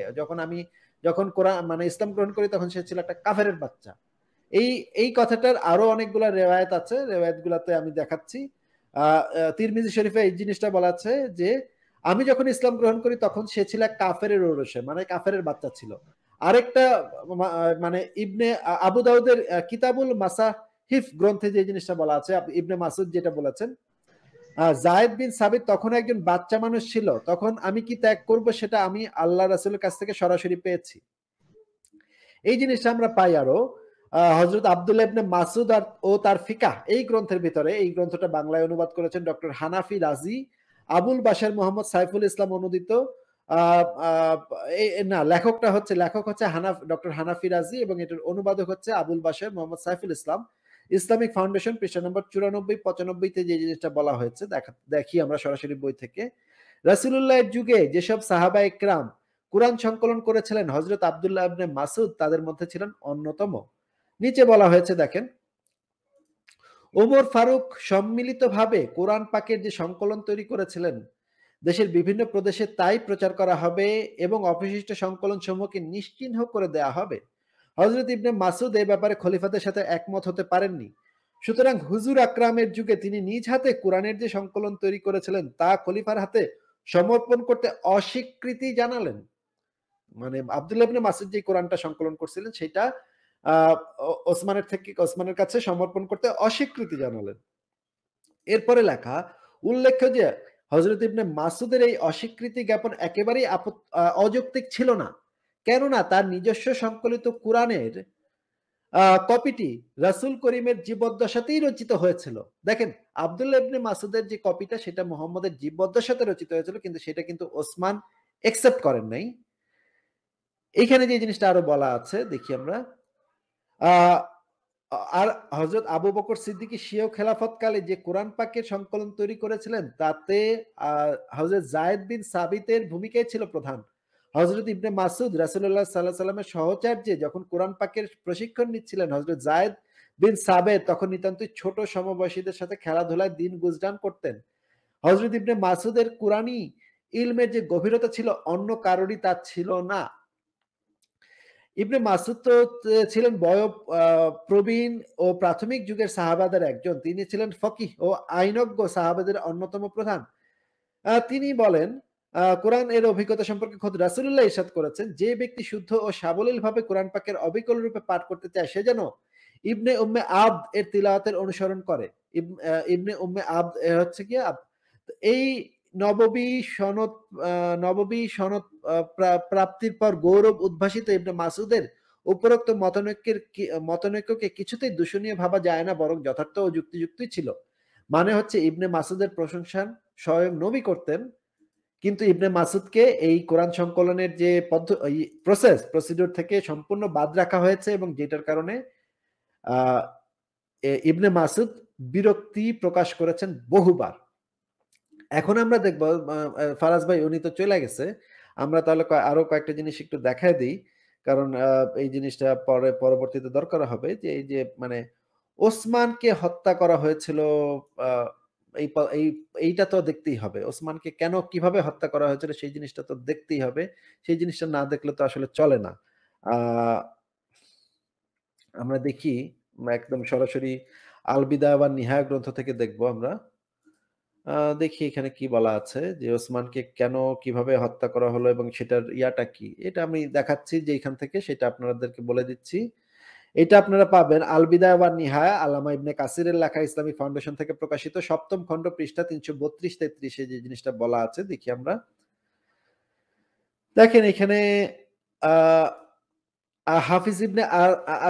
Speaker 1: যখন কোরআন মানে ইসলাম গ্রহণ করি তখন সে ছিল একটা কাফেরের বাচ্চা। এই এই কথাটার আরো অনেকগুলা রেওয়ায়ত আছে, রেওয়ায়ত গুলাতে আমি দেখাচ্ছি। তিরমিজি শরীফে এই জিনিসটা বলা আছে যে আমি যখন ইসলাম গ্রহণ করি তখন সে ছিল কাফেরের ঔরসে, মানে কাফেরের বাচ্চা ছিল। আরেকটা মানে ইবনে আবু দাউদের কিতাবুল মাসাহিফ গ্রন্থে যে জিনিসটা বলা আছে, ইবনে মাসুদ যেটা বলেছেন, জায়েদ বিন সাবিত তখন একজন বাচ্চা মানুষ ছিল, তখন আমি কি ত্যাগ করব সেটা আমি আল্লাহ রাসূলের কাছ থেকে সরাসরি পেয়েছি। এই জিনিসটা আমরা পাই আরো হযরত আব্দুল্লাহ ইবনে মাসুদ ও তার ফিকাহ এই গ্রন্থের ভিতরে। এই গ্রন্থটা বাংলায় অনুবাদ করেছেন ডক্টর হানাফি রাজি, আবুল বাশার মোহাম্মদ সাইফুল ইসলাম অনুদিত। না, লেখক হচ্ছে ডক্টর হানাফি রাজি এবং এটার অনুবাদক হচ্ছে আবুল বাশার মোহাম্মদ সাইফুল ইসলাম। ইসলামিক ফাউন্ডেশন, পৃষ্ঠা নম্বর 94-95 যে জিনিসটা বলা হয়েছে দেখি আমরা সরাসরি বই থেকে। রাসূলুল্লাহর যুগে যেসব সাহাবা ইকরাম কুরআন সংকলন করেছিলেন, হযরত আব্দুল্লাহ ইবনে মাসুদ তাদের মধ্যে ছিলেন অন্যতম। নিচে বলা হয়েছে দেখেন, ওমর ফারুক সম্মিলিতভাবে কোরআন পাকের যে সংকলন তৈরি করেছিলেন, দেশের বিভিন্ন প্রদেশে তাই প্রচার করা হবে এবং অবশিষ্ট সংকলন সমূহকে নিশ্চিহ্ন করে দেয়া হবে। হযরত ইবনে মাসুদ এই ব্যাপারে খলিফাদের সাথে একমত হতে পারেননি। সুতরাং হুজুর আকরামের যুগে তিনি নিজ হাতে কোরআনের যে সংকলন তৈরি করেছিলেন তা খলিফার হাতে সমর্পণ করতে অস্বীকৃতি জানালেন। মানে আব্দুল্লাহ ইবনে মাসুদ যে কোরআনটা সংকলন করছিলেন সেটা ওসমানের কাছে সমর্পণ করতে অস্বীকৃতি জানালেন। এরপরে লেখা, উল্লেখ্য যে হযরত ইবনে মাসুদের এই অস্বীকৃতি জ্ঞাপন একেবারেই অযৌক্তিক ছিল না, কেননা তার নিজস্ব সংকলিত কোরআনের কপিটি রাসূল করিমের জীবদ্দশাতেই রচিত হয়েছিল। দেখেন, আব্দুল্লাহ ইবনে মাসুদের যে কপিটা সেটা মুহাম্মদের জীবদ্দশাতে রচিত হয়েছিল, কিন্তু সেটা কিন্তু ওসমান একসেপ্ট করেন নাই। এইখানে যে জিনিসটা আরো বলা আছে দেখি আমরা, আর হযরত আবু বকর সিদ্দিকী স্বীয় খেলাফতকালে যে কোরআন পাকের সংকলন তৈরি করেছিলেন তাতে হযরত যায়েদ বিন সাবিতের ভূমিকাই ছিল প্রধান। হযরত ইবনে মাসুদ রাসূলুল্লাহ সাল্লাল্লাহু আলাইহি ওয়াসাল্লামের সহচর্যে যখন কোরআন পাকের প্রশিক্ষণ নিচ্ছিলেন, হযরত যায়েদ বিন সাবিত তখন নিতান্তই ছোট সমবয়সীদের সাথে খেলাধুলায় দিন গুজরান করতেন। হযরত ইবনে মাসুদের কুরআনী ইলমের যে গভীরতা ছিল অন্য কারোরই তা ছিল না। ইবনে মাসুদ তো ছিলেন প্রবীণ ও প্রাথমিক যুগের সাহাবাদের একজন। তিনি ছিলেন ফকিহ ও আইনজ্ঞ সাহাবাদের অন্যতম প্রধান। তিনি বলেন, কোরআন এর অভিজ্ঞতা সম্পর্কে খোদ রাসূলুল্লাহ ইরশাদ করেছেন, যে ব্যক্তি শুদ্ধ ও সাবলীলভাবে কোরআন পাকের অবিকল রূপে পাঠ করতে চায় সে যেন ইবনে উম্মে আবদ এর তিলাওয়াতের অনুসরণ করে। ইবনে উম্মে আবদ হচ্ছে কি এই নববী সনদ নববী সনদ প্রাপ্তির পর গৌরব উদ্ভাসিত ইবনে মাসুদের উপরোক্ত মতনৈক্যকে কিছুতেই দূষণীয় ভাবা যায় না, বরং যথার্থ ও যুক্তিযুক্তই ছিল। মানে হচ্ছে ইবনে মাসুদের প্রশংসা স্বয়ং নবী করতেন, কিন্তু ইবনে মাসুদকে এই কোরআন সংকলনের যে প্রসিডিউর থেকে সম্পূর্ণ বাদ রাখা হয়েছে, এবং যেটার কারণে ইবনে মাসুদ বিরক্তি প্রকাশ করেছেন বহুবার। এখন আমরা দেখব, ফারাজ ভাই উনি তো চলে গেছে, আমরা তাহলে আরো কয়েকটা জিনিস একটু দেখায় দিই, কারণ এই জিনিসটা পরবর্তীতে দরকার হবে, যে এই যে মানে ওসমানকে হত্যা করা হয়েছিল, এইটা তো দেখতেই হবে। ওসমানকে কেন কিভাবে হত্যা করা হয়েছিল সেই জিনিসটা তো দেখতেই হবে, সেই জিনিসটা না দেখলে তো আসলে চলে না। আমরা দেখি একদম সরাসরি আল বিদায়া ওয়ান নিহায়া গ্রন্থ থেকে দেখবো আমরা। দেখি এখানে কি বলা আছে, যে ওসমানকে কেন কিভাবে হত্যা করা হলো এবং সেটার ইয়াটা কি, এটা আমি দেখাচ্ছি যে এখান থেকে, সেটা আপনাদেরকে বলে দিচ্ছি। এটা আপনারা পাবেন আল বিদায়া ওয়ান নিহায়া, আল্লামা ইবনে কাসিরের লেখা, ইসলামিক ফাউন্ডেশন থেকে প্রকাশিত, 7ম খণ্ড, পৃষ্ঠা 332-33 যে জিনিসটা বলা আছে। দেখি আমরা, দেখেন এখানে হাফিজ ইবনে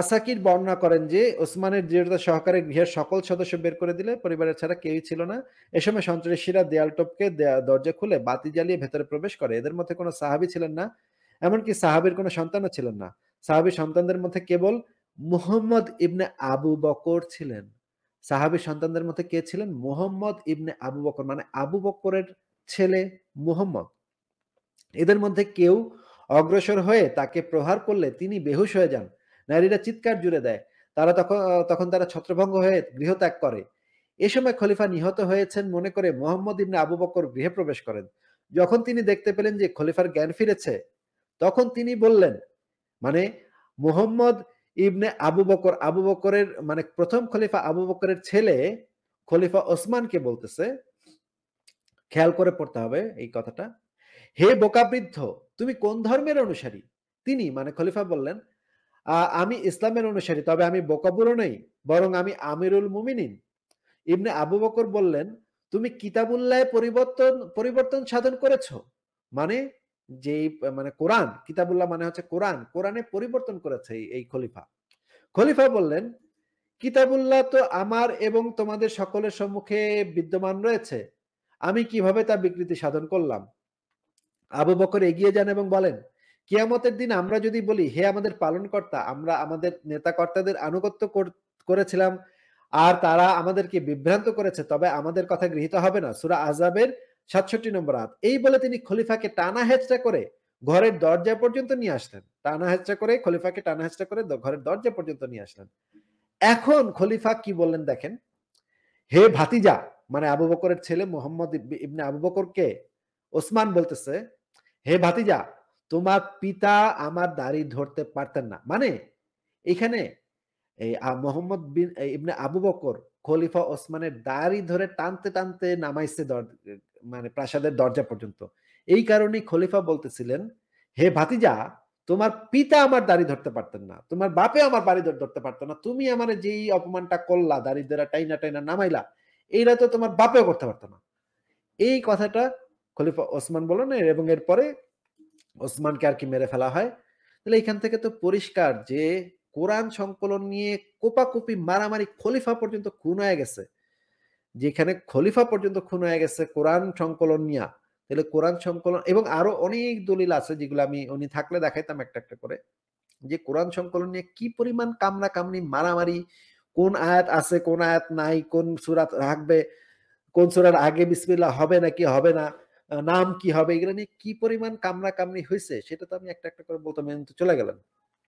Speaker 1: আসাকির বর্ণনা করেন যে ওসমানের দৃঢ়তা সহকারে গৃহের সকল সদস্য বের করে দিলে, পরিবারের ছাড়া কেউই ছিল না। এ সময় সন্ত্রাসীরা দেয়াল টপকে দরজা খুলে বাতি জ্বালিয়ে ভেতরে প্রবেশ করে। এদের মধ্যে কোনো সাহাবী ছিলেন না, এমনকি সাহাবীর কোনো সন্তানও ছিলেন না। সাহাবী সন্তানদের মধ্যে কেবল মুহাম্মদ ইবনে আবু বকর ছিলেন। সাহাবী সন্তানদের মধ্যে কে ছিলেন? মুহাম্মদ ইবনে আবু বকর, মানে আবু বকরের ছেলে মুহাম্মদ। এদের মধ্যে কেউ অগ্রসর হয়ে তাকে প্রহার করলে তিনি বেহুশ হয়ে যান। নারীরা চিৎকার জুড়ে দেয়। তখন তারা ছত্রভঙ্গ হয়ে গৃহত্যাগ করে। এ সময় খলিফা নিহত হয়েছেন মনে করে মুহাম্মদ ইবনে আবু বকর গৃহে প্রবেশ করেন। যখন তিনি দেখতে পেলেন যে খলিফার জ্ঞান ফিরেছে, তখন তিনি বললেন, মানে মুহাম্মদ ইবনে আবু বকরের মানে প্রথম খলিফা আবু বকরের ছেলে খলিফা ওসমানকে বলতেছে, খেয়াল করে পড়তে হবে এই কথাটা, হে বোকা বৃদ্ধ, তুমি কোন ধর্মের অনুসারী? তিনি মানে খলিফা বললেন, আমি ইসলামের অনুসারী, তবে আমি বোকা বুড়ো নই, বরং আমি আমিরুল মুমিনিন। ইবনে আবু বকর বললেন, তুমি কিতাবুল্লাহ পরিবর্তন সাধন করেছো, মানে যে মানে কোরআন, কিতাবুল্লাহ মানে হচ্ছে কোরআন, কোরআনে পরিবর্তন করেছে এই খলিফা। খলিফা বললেন, কিতাবুল্লাহ তো আমার এবং তোমাদের সকলের সম্মুখে বিদ্যমান রয়েছে, আমি কিভাবে তা বিকৃতি সাধন করলাম? আবু বকর এগিয়ে যান এবং বলেন, কিয়ামতের দিন আমরা যদি বলি, হে আমাদের পালনকর্তা, আমরা আমাদের নেতা কর্তাদের আনুগত্য করেছিলাম আর তারা আমাদেরকে বিভ্রান্ত করেছে, তবে আমাদের কথা গৃহীত হবে না। সূরা আহজাবের 67 নম্বর আয়াত। এই বলে তিনি খলিফাকে টানা হেঁচড়া করে ঘরের দরজা পর্যন্ত নিয়ে আসলেন। খলিফাকে টানা হেঁচড়া করে ঘরের দরজা পর্যন্ত নিয়ে আসলেন। এখন খলিফা কি বললেন দেখেন, হে ভাতিজা, মানে আবু বকরের ছেলে মুহাম্মদ ইবনে আবু বকরকে ওসমান বলতেছে, হে ভাতিজা, তোমার পিতা আমার দাড়ি ধরতে পারতেন না। মানে এখানে এই মোহাম্মদ ইবনে আবু বকর খলিফা ওসমানের দাড়ি ধরে টানতে টানতে নামাইছে মানে প্রাসাদের দরজা পর্যন্ত। এই কারণে খলিফা বলতেছিলেন, হে ভাতিজা, তোমার পিতা আমার দাড়ি ধরতে পারতেন না, তোমার বাপে আমার বাড়ি ধরতে পারতো না, তুমি আমার যেই অপমানটা করলা, দাড়ি ধরে টাইনা টাইনা নামাইলা, এইটা তো তোমার বাপেও করতে পারতো না। এই কথাটা খলিফা ওসমান বলেন, এবং এরপরে ওসমানকে আর কি মেরে ফেলা হয়। তাহলে এখান থেকে তো পরিষ্কার যে কোরআন সংকলন নিয়ে কোপাকুপি মারামারি খলিফা পর্যন্ত খুন হয়ে গেছে। যেখানে খলিফা পর্যন্ত খুন হয়ে গেছে কোরআন সংকলন নিয়ে, তাহলে কোরআন সংকলন এবং আরো অনেক দলিল আছে যেগুলো আমি উনি থাকলে দেখাইতাম একটা একটা করে, যে কোরআন সংকলন নিয়ে কি পরিমাণ কামড়া কামড়ি মারামারি, কোন আয়াত আছে কোন আয়াত নাই, কোন সূরা রাখবে, কোন সূরার আগে বিসমিল্লাহ হবে নাকি হবে না, নাম কি হবে, এগুলো নিয়ে কি পরিমাণ কামড়া কামড়ি হয়েছে সেটা তো আমি একটা একটা করে বলতাম, চলে গেলেন।